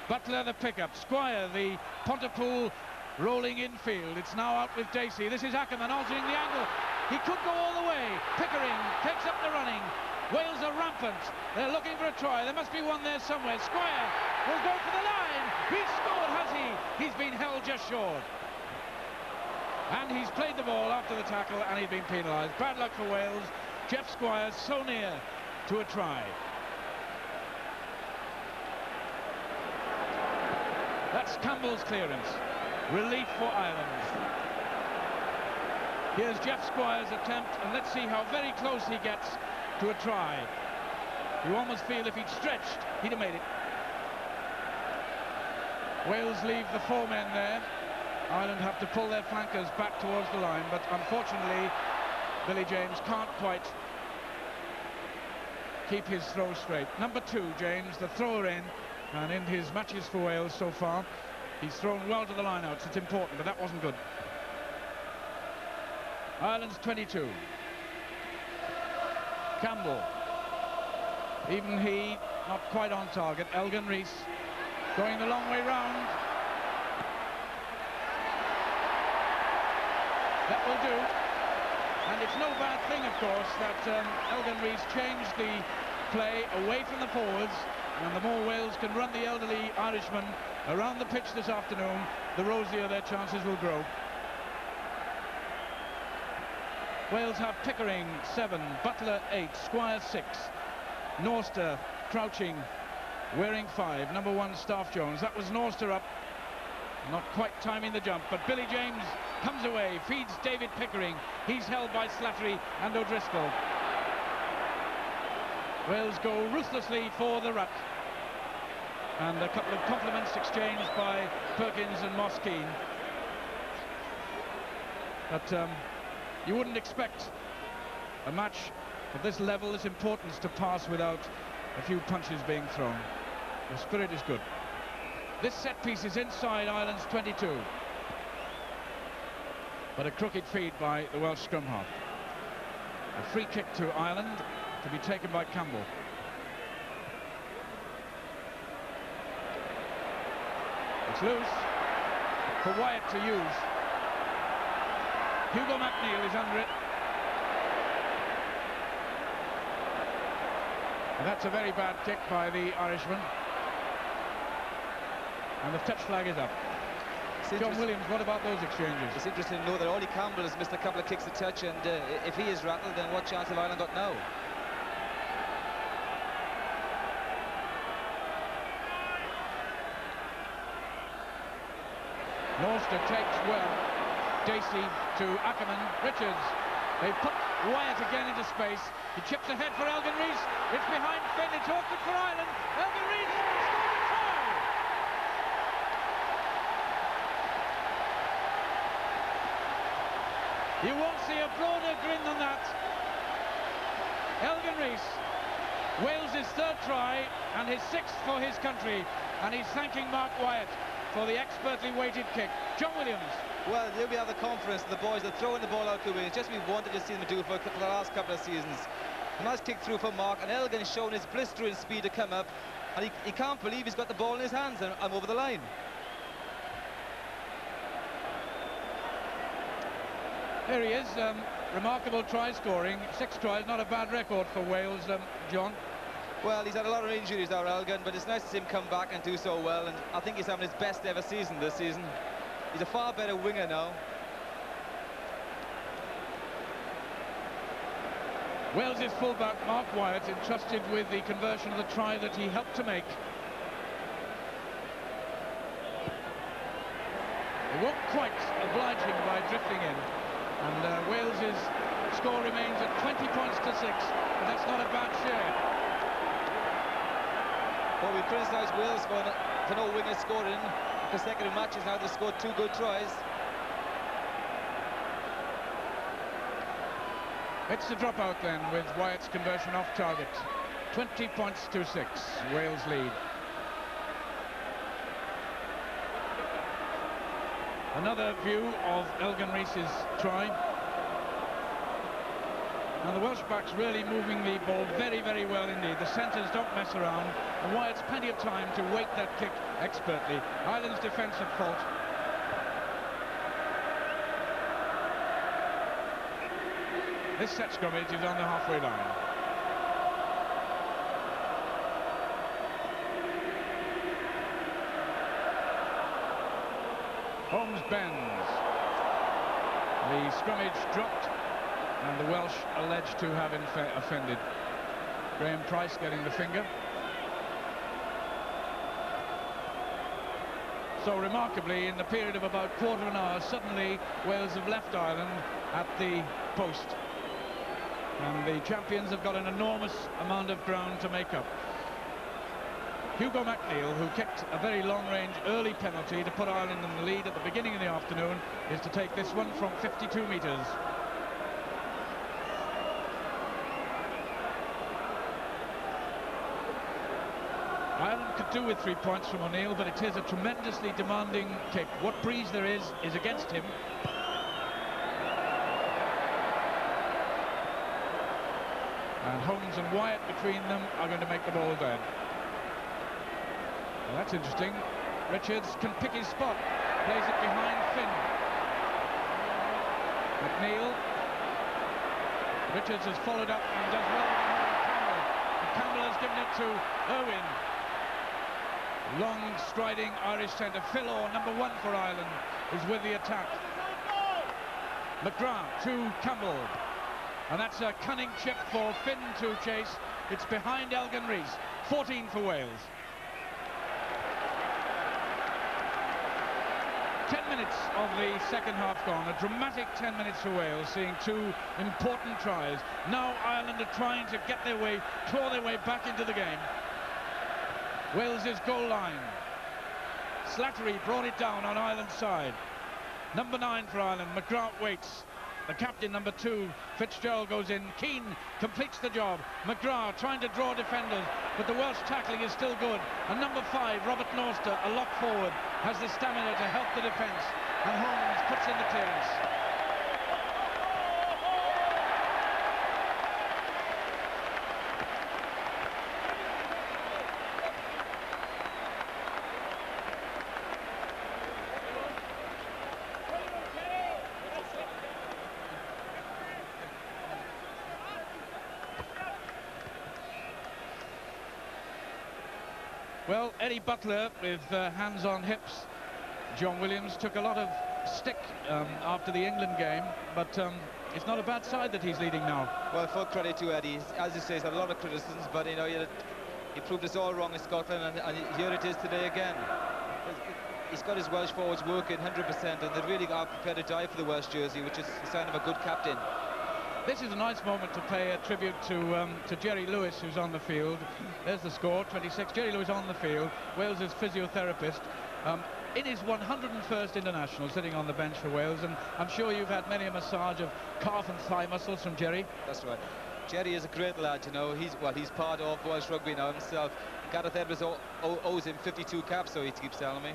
Butler the pickup. Squire the Pontypool rolling infield. It's now out with Dacey. This is Ackerman altering the angle. He could go all the way. Pickering takes up the running. Wales are rampant. They're looking for a try. There must be one there somewhere. Squire will go for the line. He's scored, has he? He's been held just short. And he's played the ball after the tackle, and he's been penalised. Bad luck for Wales. Jeff Squire so near to a try. That's Campbell's clearance. Relief for Ireland. Here's Jeff Squire's attempt, and let's see how very close he gets to a try. You almost feel if he'd stretched, he'd have made it. Wales leave the 4 men there. Ireland have to pull their flankers back towards the line, but unfortunately Billy James can't quite keep his throw straight. Number 2, James, the thrower in, and in his matches for Wales so far, he's thrown well to the lineouts. It's important, but that wasn't good. Ireland's 22. Campbell, even he not quite on target. Elgin Rees going the long way round. That will do. And it's no bad thing, of course, that Elgin Rees changed the play away from the forwards, and the more Wales can run the elderly Irishman around the pitch this afternoon, the rosier their chances will grow. Wales have Pickering 7, Butler 8, Squire 6, Norster crouching, wearing 5, number 1 Staff Jones. That was Norster up, not quite timing the jump, but Billy James comes away, feeds David Pickering. He's held by Slattery and O'Driscoll. Wales go ruthlessly for the ruck, and a couple of compliments exchanged by Perkins and Moskeen. But you wouldn't expect a match of this level, this importance, to pass without a few punches being thrown. The spirit is good. This set piece is inside Ireland's 22. But a crooked feed by the Welsh scrum half. A free kick to Ireland to be taken by Campbell. It's loose for Wyatt to use. Hugo McNeil is under it. And that's a very bad kick by the Irishman. And the touch flag is up. John Williams, what about those exchanges? It's interesting to know that Ollie Campbell has missed a couple of kicks to touch, and if he is rattled, then what chance have Ireland got now? Norster takes well. Dacey to Ackerman. Richards. They put Wyatt again into space. He chips ahead for Elgin Rees. It's behind Finn. It's awkward for Ireland. Elgin Rees scored a try. You won't see a broader grin than that. Elgin Rees, Wales' 3rd try and his 6th for his country, and he's thanking Mark Wyatt for the expertly weighted kick. John Williams. Well, here we have the confidence of the boys. They're throwing the ball out the wings, just we wanted to see them do for the last couple of seasons. A nice kick through for Mark, and Elgin has shown his blistering speed to come up, and he can't believe he's got the ball in his hands, and I'm over the line. There he is, remarkable try scoring. 6 tries, not a bad record for Wales, John. Well, he's had a lot of injuries now, Elgin, but it's nice to see him come back and do so well, and I think he's having his best ever season this season. He's a far better winger now. Wales' fullback Mark Wyatt entrusted with the conversion of the try that he helped to make. They won't quite oblige him by drifting in. And Wales's score remains at 20 points to 6, but that's not a bad share. Well, we criticised Wales for no wingers scoring in consecutive matches. Now they've scored 2 good tries. It's the dropout then with Wyatt's conversion off target. 20 points to 6, Wales lead. Another view of Elgin Rees's try. And the Welsh backs really moving the ball very, very well indeed. The centres don't mess around, and Wyatt's plenty of time to weight that kick expertly. Ireland's defence at fault. This set scrummage is on the halfway line. Holmes bends. The scrummage dropped, and the Welsh alleged to have offended. Graham Price getting the finger. So remarkably, in the period of about quarter of an hour, suddenly Wales have left Ireland at the post. And the champions have got an enormous amount of ground to make up. Hugo McNeill, who kicked a very long-range early penalty to put Ireland in the lead at the beginning of the afternoon, is to take this one from 52 metres. Ireland could do with 3 points from O'Neill, but it is a tremendously demanding kick. What breeze there is against him. And Holmes and Wyatt between them are going to make the ball dead. Well, that's interesting. Richards can pick his spot. Plays it behind Finn. McNeill. Richards has followed up and does well behind Campbell. And Campbell has given it to Irwin. Long striding Irish centre. Phil Orr, number 1 for Ireland, is with the attack. McGrath to Campbell. And that's a cunning chip for Finn to chase. It's behind Elgin Rees. 14 for Wales. 10 minutes of the second half gone. A dramatic 10 minutes for Wales, seeing 2 important tries. Now Ireland are trying to get their way, claw their way back into the game. Wales's goal line. Slattery brought it down on Ireland's side. Number 9 for Ireland, McGrath waits. The captain, number 2, Fitzgerald, goes in. Keane completes the job. McGrath trying to draw defenders, but the Welsh tackling is still good. And number 5, Robert Norster, a lock forward, has the stamina to help the defence. And Holmes puts in the clearance. Well, Eddie Butler with hands on hips. John Williams took a lot of stick after the England game, but it's not a bad side that he's leading now. Well, full credit to Eddie. As you say, he's had a lot of criticisms, but you know, he proved us all wrong in Scotland, and here it is today again. He's got his Welsh forwards working 100%, and they really are prepared to die for the Welsh jersey, which is a sign of a good captain. This is a nice moment to pay a tribute to Jerry Lewis, who's on the field. There's the score, 26. Jerry Lewis on the field, Wales's physiotherapist. In his 101st international, sitting on the bench for Wales, and I'm sure you've had many a massage of calf and thigh muscles from Jerry. That's right. Jerry is a great lad, you know. He's part of Welsh rugby now himself. Gareth Edwards owes him 52 caps, so he keeps telling me.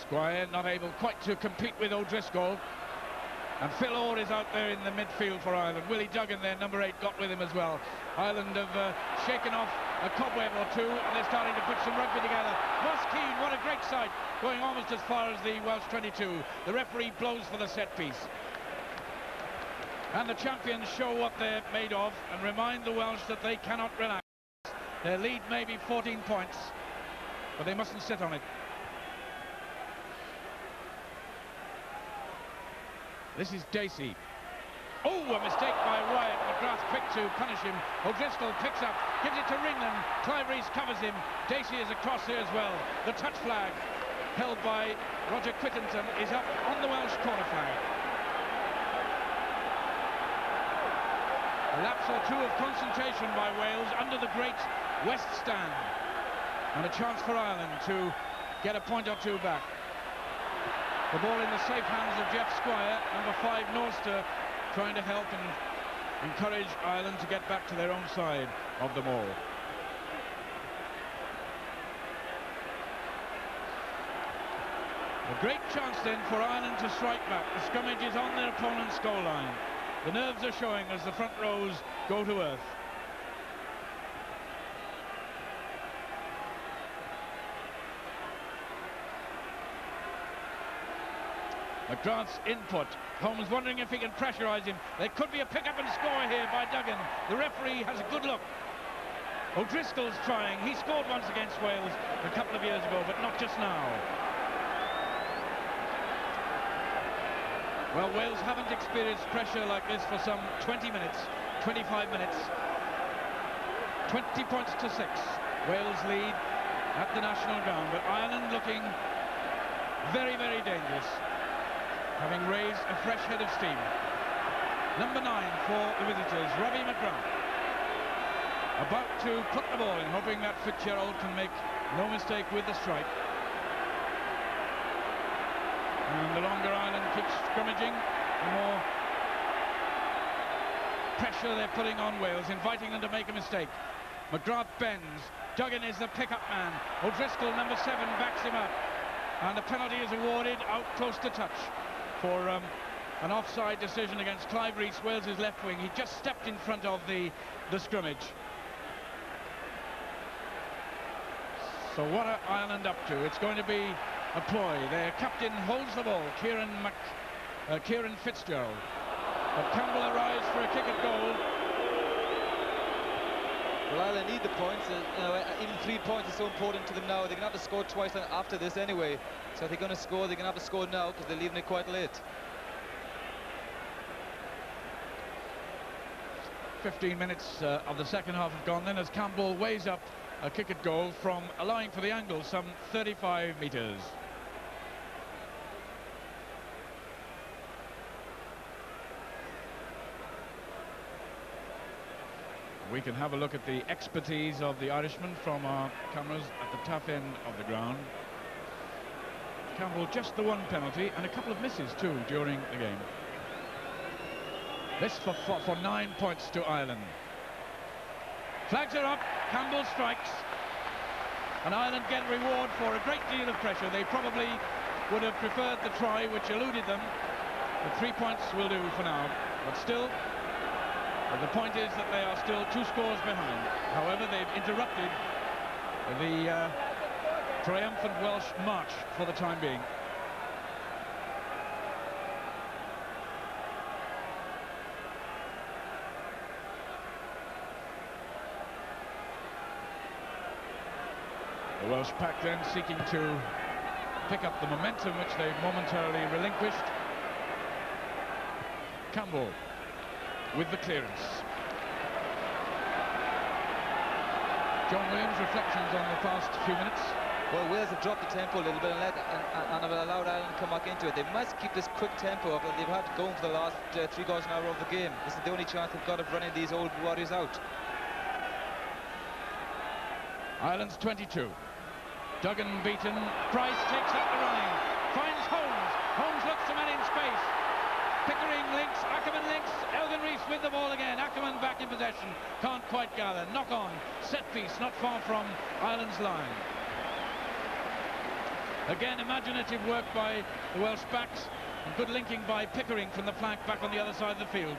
Squire not able quite to compete with O'Driscoll. And Phil Orr is out there in the midfield for Ireland. Willie Duggan there, number 8, got with him as well. Ireland have shaken off a cobweb or 2, and they're starting to put some rugby together. Ross Keane, what a great sight, going almost as far as the Welsh 22. The referee blows for the set piece. And the champions show what they're made of and remind the Welsh that they cannot relax. Their lead may be 14 points, but they mustn't sit on it. This is Dacey. Oh, a mistake by Wyatt. McGrath to punish him. O'Driscoll picks up, gives it to Ringland. Clive Rees covers him. Dacey is across here as well. The touch flag, held by Roger Quittington, is up on the Welsh corner flag. A lapse or two of concentration by Wales under the great West Stand. And a chance for Ireland to get a point or two back. The ball in the safe hands of Jeff Squire, number 5 Norster, trying to help and encourage Ireland to get back to their own side of the maul. A great chance then for Ireland to strike back. The scrummage is on their opponent's goal line. The nerves are showing as the front rows go to earth. McGrath's input. Holmes wondering if he can pressurise him. There could be a pick-up and score here by Duggan. The referee has a good look. O'Driscoll's trying. He scored once against Wales a couple of years ago, but not just now. Well, Wales haven't experienced pressure like this for some 20 minutes, 25 minutes. 20 points to 6. Wales lead at the national ground, but Ireland looking very, very dangerous, having raised a fresh head of steam. Number 9 for the visitors, Robbie McGrath. About to put the ball in, hoping that Fitzgerald can make no mistake with the strike. And the longer Ireland keeps scrummaging, the more pressure they're putting on Wales, inviting them to make a mistake. McGrath bends. Duggan is the pick-up man. O'Driscoll, number 7, backs him up. And the penalty is awarded out close to touch for an offside decision against Clive Rees, Wales's left wing. He just stepped in front of the scrimmage. So what are Ireland up to? It's going to be a ploy. Their captain holds the ball, Kieran Fitzgerald. But Campbell arrives for a kick at goal. Well, Ireland need the points. Even 3 points is so important to them now. They're going to have to score twice after this anyway. So if they're going to score, they're going to have to score now because they're leaving it quite late. 15 minutes of the second half have gone then as Campbell weighs up a kick at goal from allowing for the angle some 35 metres. We can have a look at the expertise of the Irishman from our cameras at the tough end of the ground. Campbell just the one penalty and a couple of misses too during the game. This for 9 points to Ireland. Flags are up, Campbell strikes, and Ireland get reward for a great deal of pressure. They probably would have preferred the try which eluded them, but 3 points will do for now. But still, the point is that they are still 2 scores behind. However, they've interrupted the triumphant Welsh march for the time being. The Welsh pack then seeking to pick up the momentum which they've momentarily relinquished. Campbell with the clearance. John Williams' reflections on the past few minutes. Well, Wales have dropped the tempo a little bit and have allowed Ireland to come back into it. They must keep this quick tempo up that they've had going for the last 3 quarters of an hour of the game. This is the only chance they've got of running these old warriors out. Ireland's 22. Duggan beaten. Price takes up the running. Finds Holmes. Holmes looks to man in space. Pickering links. Ackerman links. Elgin Rees with the ball again. Ackerman back in possession. Can't quite gather. Knock on. Set piece not far from Ireland's line. Again, imaginative work by the Welsh backs. And good linking by Pickering from the flank back on the other side of the field.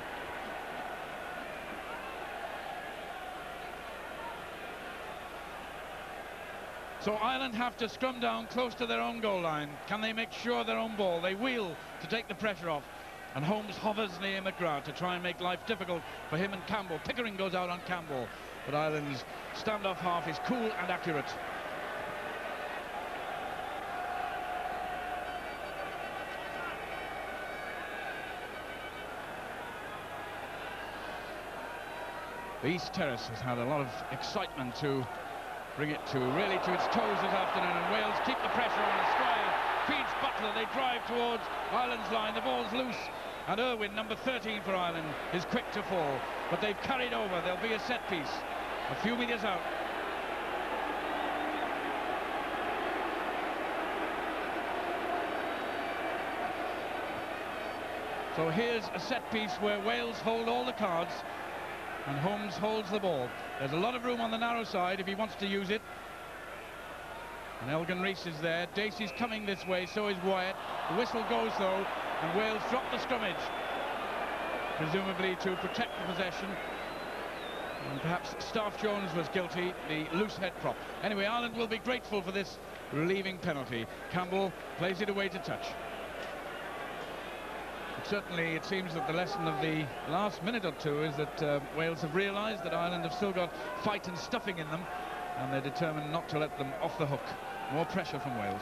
So Ireland have to scrum down close to their own goal line. Can they make sure their own ball? They wheel to take the pressure off. And Holmes hovers near McGrath to try and make life difficult for him and Campbell. Pickering goes out on Campbell. But Ireland's standoff half is cool and accurate. The East Terrace has had a lot of excitement to bring it to really to its toes this afternoon, and Wales keep the pressure on. The Squire feeds Butler. They drive towards Ireland's line. The ball's loose, and Irwin, number 13 for Ireland, is quick to fall, but they've carried over. There'll be a set piece a few metres out. So here's a set piece where Wales hold all the cards and Holmes holds the ball. There's a lot of room on the narrow side if he wants to use it. And Elgin Rees is there. Dacey's coming this way, so is Wyatt. The whistle goes though, and Wales drop the scrummage, presumably to protect the possession. And perhaps Staff Jones was guilty, the loose head prop. Anyway, Ireland will be grateful for this relieving penalty. Campbell plays it away to touch. But certainly it seems that the lesson of the last minute or two is that Wales have realised that Ireland have still got fight and stuffing in them, and they're determined not to let them off the hook. More pressure from Wales.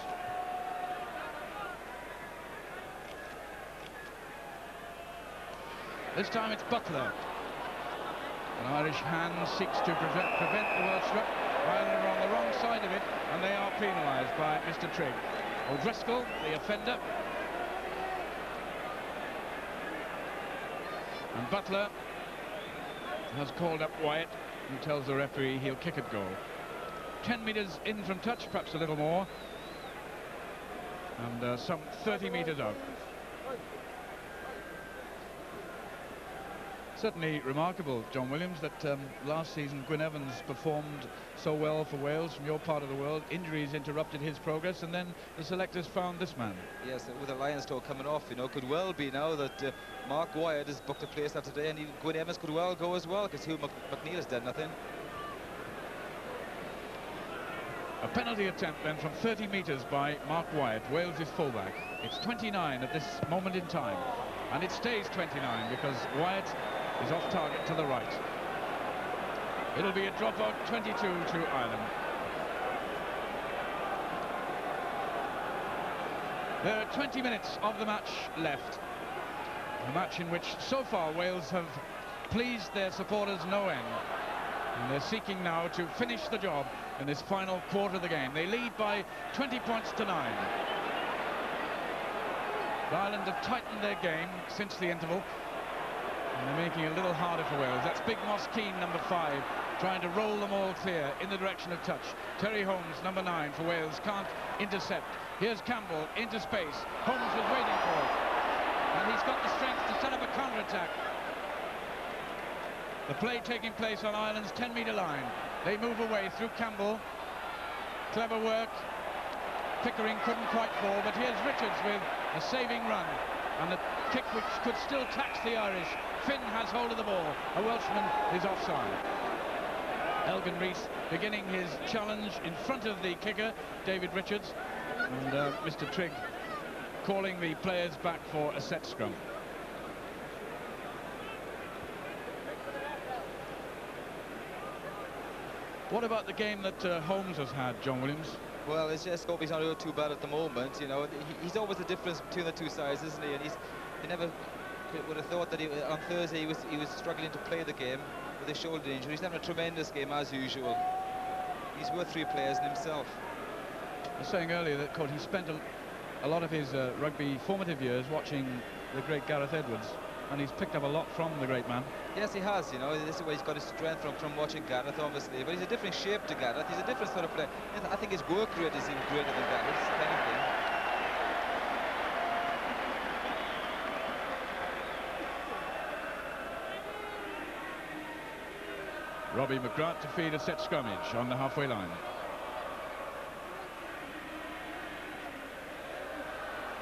This time it's Butler. An Irish hand seeks to prevent the Welsh ruck. Ireland are on the wrong side of it, and they are penalised by Mr. Trigg. O'Driscoll, the offender. And Butler has called up Wyatt, who tells the referee he'll kick it goal. 10 metres in from touch, perhaps a little more, and some 30 metres out. Certainly remarkable, John Williams, that last season Gwyn Evans performed so well for Wales from your part of the world. Injuries interrupted his progress, and then the selectors found this man. Yes, with the Lions tour coming off, you know, could well be now that Mark Wyatt has booked a place there today, and Gwyn Evans could well go as well, because Hugh McNeil has done nothing. A penalty attempt then from 30 metres by Mark Wyatt, Wales' fullback. It's 29 at this moment in time, and it stays 29 because Wyatt is off target to the right. It'll be a dropout, 22 to Ireland. There are 20 minutes of the match left. A match in which so far Wales have pleased their supporters no end. And they're seeking now to finish the job in this final quarter of the game. They lead by 20 points to 9. Ireland have tightened their game since the interval, and they're making it a little harder for Wales. That's Big Moss Keane, number 5, trying to roll them all clear in the direction of touch. Terry Holmes, number 9 for Wales, can't intercept. Here's Campbell into space. Holmes was waiting for it, and he's got the strength to set up a counter-attack. The play taking place on Ireland's 10-metre line. They move away through Campbell. Clever work. Pickering couldn't quite fall, but here's Richards with a saving run, and the kick which could still tax the Irish. Finn has hold of the ball. A Welshman is offside. Elgin Rees beginning his challenge in front of the kicker, David Richards, and Mr. Trigg calling the players back for a set scrum. What about the game that Holmes has had, John Williams? Well, it's just hope he's not doing too bad at the moment. You know, he's always the difference between the two sides, isn't he? And he never would have thought that on Thursday he was struggling to play the game with his shoulder injury. He's having a tremendous game as usual. He's worth 3 players in himself. I was saying earlier that, Court, he spent a lot of his rugby formative years watching the great Gareth Edwards, and he's picked up a lot from the great man. Yes, he has. You know, this is where he's got his strength from watching Gareth, obviously. But he's a different shape to Gareth. He's a different sort of player. I think his work rate is even greater than Gareth's, if anything. Robbie McGrath to feed a set scrummage on the halfway line.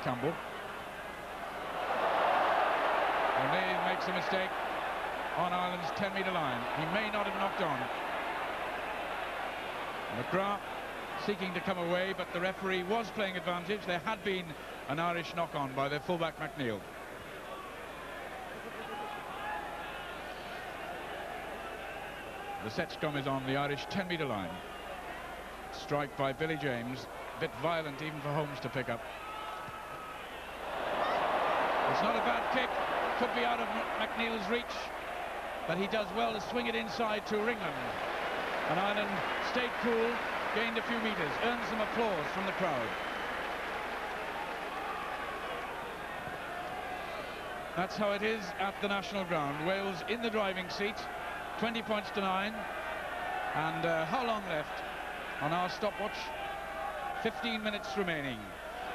Campbell. O'Neill makes a mistake on Ireland's 10-metre line. He may not have knocked on. McGrath seeking to come away, but the referee was playing advantage. There had been an Irish knock-on by their fullback McNeil. The set scrum is on the Irish 10-metre line. Strike by Billy James, a bit violent even for Holmes to pick up. It's not a bad kick, could be out of McNeil's reach. but he does well to swing it inside to Ringland. And Ireland stayed cool, gained a few metres, earned some applause from the crowd. That's how it is at the national ground. Wales in the driving seat, 20 points to 9. And how long left on our stopwatch? 15 minutes remaining.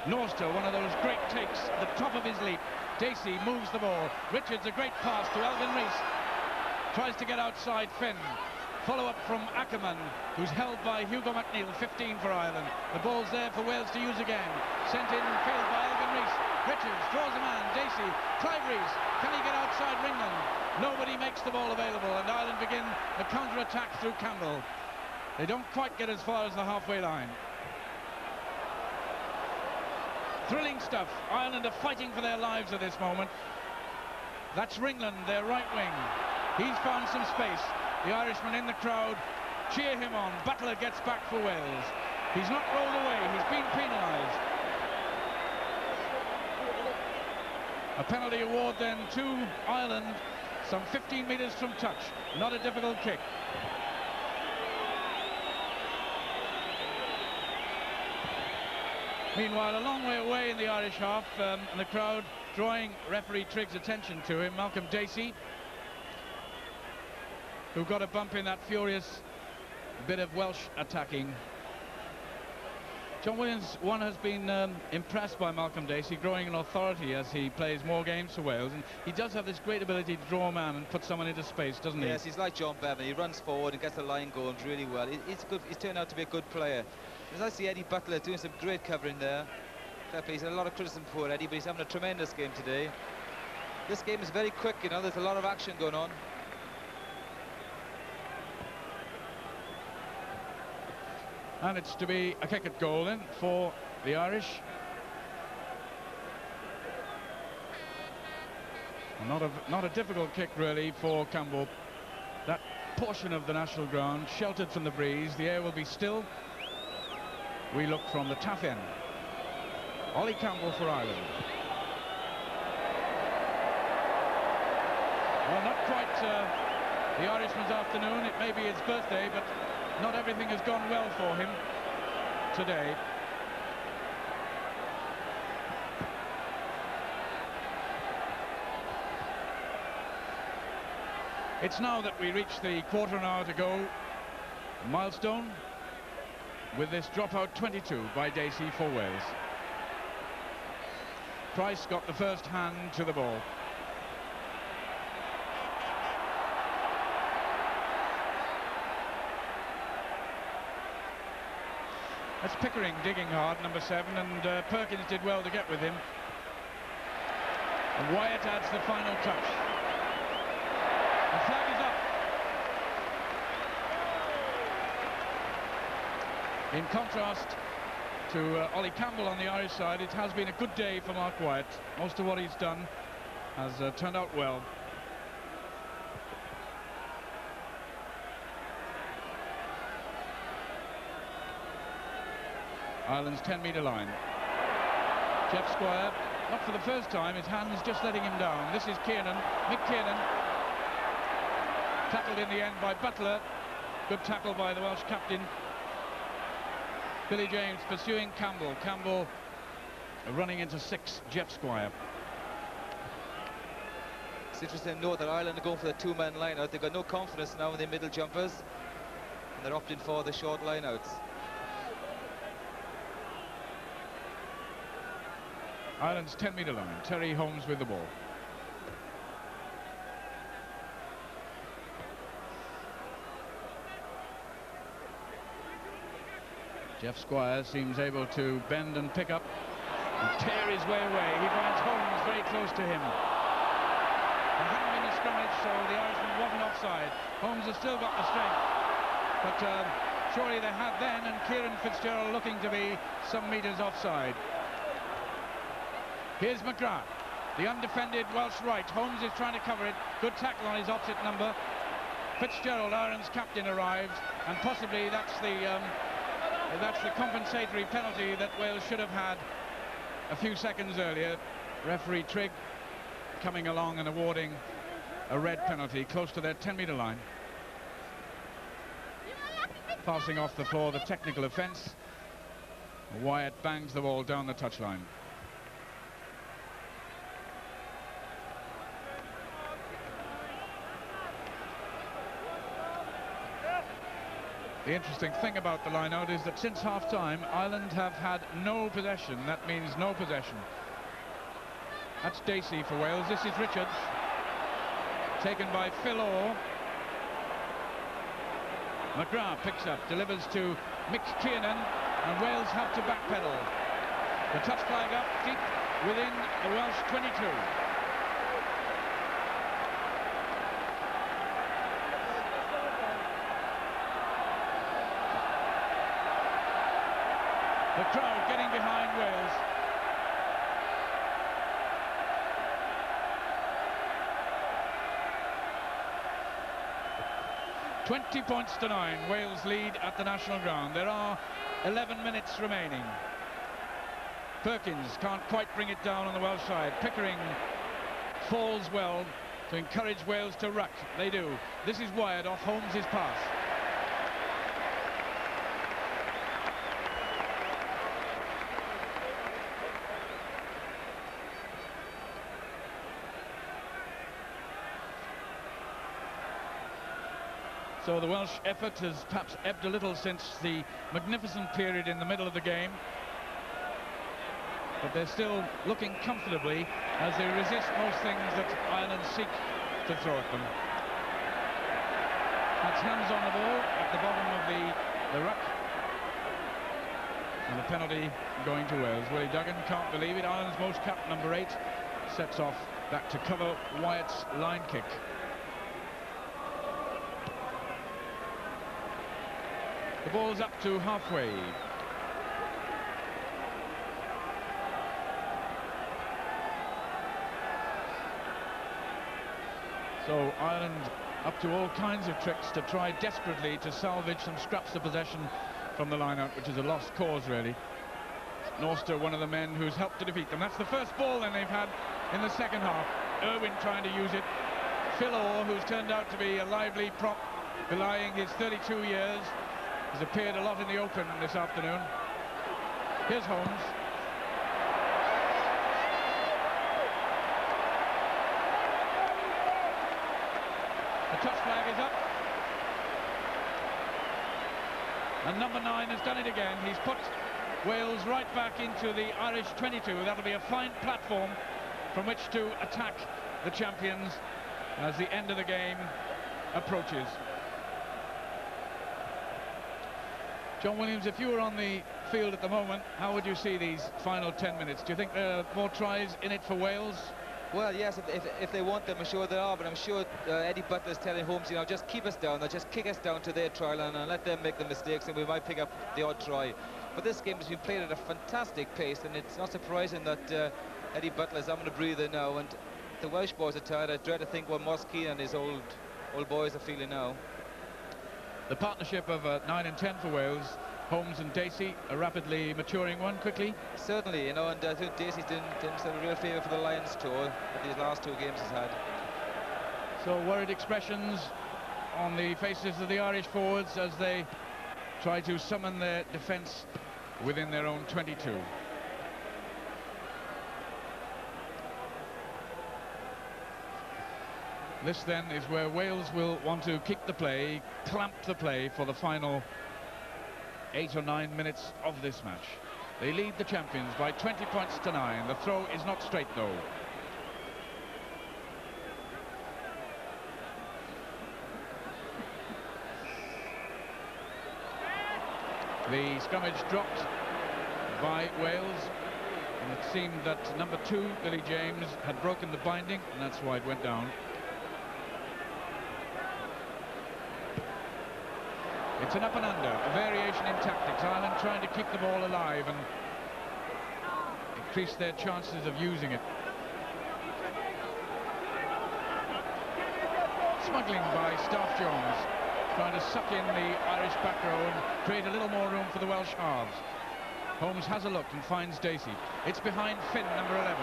Norster, one of those great takes at the top of his leap. Dacey moves the ball. Richards, a great pass to Elgin Rees. Tries to get outside Finn. Follow-up from Ackerman, who's held by Hugo McNeill, 15 for Ireland. The ball's there for Wales to use again. Sent in and failed by Elgin Rees. Richards draws a man. Dacey. Clive Rees. Can he get outside Ringland? Nobody makes the ball available, and Ireland begin a counter-attack through Campbell. They don't quite get as far as the halfway line. Thrilling stuff. Ireland are fighting for their lives at this moment. That's Ringland, their right wing. He's found some space. The Irishmen in the crowd cheer him on. Butler gets back for Wales. He's not rolled away. He's been penalised. A penalty award then to Ireland, some 15 metres from touch. Not a difficult kick. Meanwhile, a long way away in the Irish half, and the crowd drawing referee Triggs' attention to him, Malcolm Dacey, who got a bump in that furious bit of Welsh attacking. John Williams, one, has been impressed by Malcolm Dacey, growing in authority as he plays more games for Wales, and he does have this great ability to draw a man and put someone into space, doesn't he? Yes, he's like John Bevan. He runs forward and gets the line going really well. He's turned out to be a good player. There's actually Eddie Butler doing some great covering there. He's had a lot of criticism for Eddie, but he's having a tremendous game today. This game is very quick, you know, there's a lot of action going on. And it's to be a kick at goal then for the Irish. Not a difficult kick really for Campbell. That portion of the national ground sheltered from the breeze. The air will be still. We look from the taff end. Ollie Campbell for Ireland. Well, not quite the Irishman's afternoon. It may be his birthday, but not everything has gone well for him today. It's now that we reach the quarter of an hour to go milestone with this dropout 22 by Dacey for Wales. Price got the first hand to the ball. That's Pickering digging hard, number 7, and Perkins did well to get with him. And Wyatt adds the final touch. The flag is up. In contrast to Ollie Campbell on the Irish side, it has been a good day for Mark Wyatt. Most of what he's done has turned out well. Ireland's 10-metre line. Jeff Squire, not for the first time, his hand's just letting him down. This is Kiernan, Mick Kiernan. Tackled in the end by Butler. Good tackle by the Welsh captain. Billy James pursuing Campbell. Campbell running into 6, Jeff Squire. It's interesting to note that Ireland are going for the two-man line-out. They've got no confidence now in their middle jumpers, and they're opting for the short line-outs. Ireland's 10-metre line. Terry Holmes with the ball. Jeff Squire seems able to bend and pick up and tear his way away. He finds Holmes very close to him. There hadn't been a scrimmage, so the Irishman wasn't offside. Holmes has still got the strength, but surely they had then, and Kieran Fitzgerald looking to be some metres offside. Here's McGrath, the undefended Welsh right. Holmes is trying to cover it. Good tackle on his opposite number. Fitzgerald, Ireland's captain, arrived, and possibly that's the compensatory penalty that Wales should have had a few seconds earlier. Referee Trigg coming along and awarding a red penalty close to their 10-metre line. Passing off the floor, the technical offence. Wyatt bangs the ball down the touchline. The interesting thing about the line-out is that since half-time, Ireland have had no possession. That means no possession. That's Dacey for Wales. This is Richards. Taken by Phil Orr. McGrath picks up, delivers to Mick Kiernan, and Wales have to backpedal. The touch flag up deep within the Welsh 22. The crowd getting behind Wales. "20 points to 9, Wales lead at the national ground. There are 11 minutes remaining. Perkins can't quite bring it down on the Welsh side. Pickering falls well to encourage Wales to ruck. They do. This is Wyatt off Holmes's pass. So the Welsh effort has perhaps ebbed a little since the magnificent period in the middle of the game. But they're still looking comfortably as they resist most things that Ireland seek to throw at them. That's hands on the ball at the bottom of the ruck. And the penalty going to Wales. Willie Duggan can't believe it. Ireland's most capped number 8 sets off back to cover Wyatt's line kick. The ball's up to halfway. So Ireland up to all kinds of tricks to try desperately to salvage some scraps of possession from the line-out, which is a lost cause, really. Norster, one of the men who's helped to defeat them. That's the first ball then they've had in the second half. Irwin trying to use it. Phil Orr, who's turned out to be a lively prop, belying his 32 years, has appeared a lot in the open this afternoon. Here's Holmes. The touch flag is up. And number 9 has done it again. He's put Wales right back into the Irish 22. That'll be a fine platform from which to attack the champions as the end of the game approaches. John Williams, if you were on the field at the moment, how would you see these final 10 minutes? Do you think there are more tries in it for Wales? Well, yes, if they want them, I'm sure there are, but I'm sure Eddie Butler's telling Holmes, you know, just keep us down, or just kick us down to their try line and let them make the mistakes, and we might pick up the odd try. But this game has been played at a fantastic pace, and it's not surprising that Eddie Butler's having a breather now, and the Welsh boys are tired. I dread to think what Mosky and his old boys are feeling now. The partnership of 9 and 10 for Wales, Holmes and Dacey, a rapidly maturing one, quickly. Certainly, you know, and I think Dacey's done himself a real favour for the Lions tour that these last 2 games he's had. So worried expressions on the faces of the Irish forwards as they try to summon their defence within their own 22. This then is where Wales will want to kick the play, clamp the play for the final 8 or 9 minutes of this match. They lead the champions by 20 points to 9. The throw is not straight though. The scrummage dropped by Wales, and it seemed that number 2, Billy James, had broken the binding, and that's why it went down. It's an up and under, a variation in tactics. Ireland trying to keep the ball alive and increase their chances of using it. Smuggling by Staff Jones, trying to suck in the Irish back row and create a little more room for the Welsh halves. Holmes has a look and finds Dacey. It's behind Finn, number 11.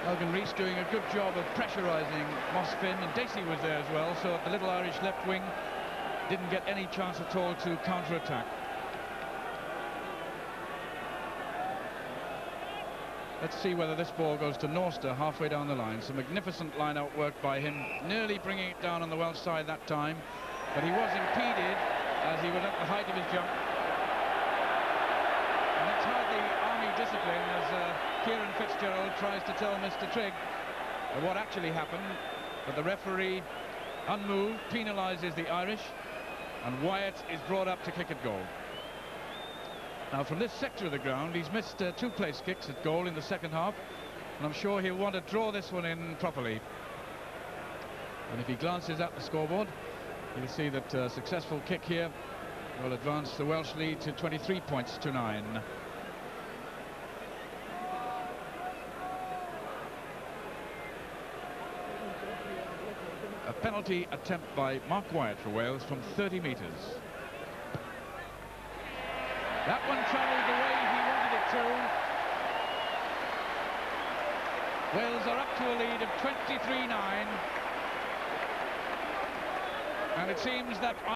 Elgin Rees doing a good job of pressurising Moss Finn, and Dacey was there as well, so the little Irish left wing didn't get any chance at all to counter-attack. Let's see whether this ball goes to Norster halfway down the line. Some magnificent line-out work by him, nearly bringing it down on the Welsh side that time, but he was impeded as he was at the height of his jump. And that's hardly army discipline as Kieran Fitzgerald tries to tell Mr. Trigg what actually happened, but the referee, unmoved, penalises the Irish, and Wyatt is brought up to kick at goal. Now, from this sector of the ground, he's missed 2 place kicks at goal in the second half, and I'm sure he'll want to draw this one in properly. And if he glances at the scoreboard, you'll see that a successful kick here will advance the Welsh lead to 23 points to 9. A penalty attempt by Mark Wyatt for Wales from 30 metres. That one travelled the way he wanted it to. Wales are up to a lead of 23-9. And it seems that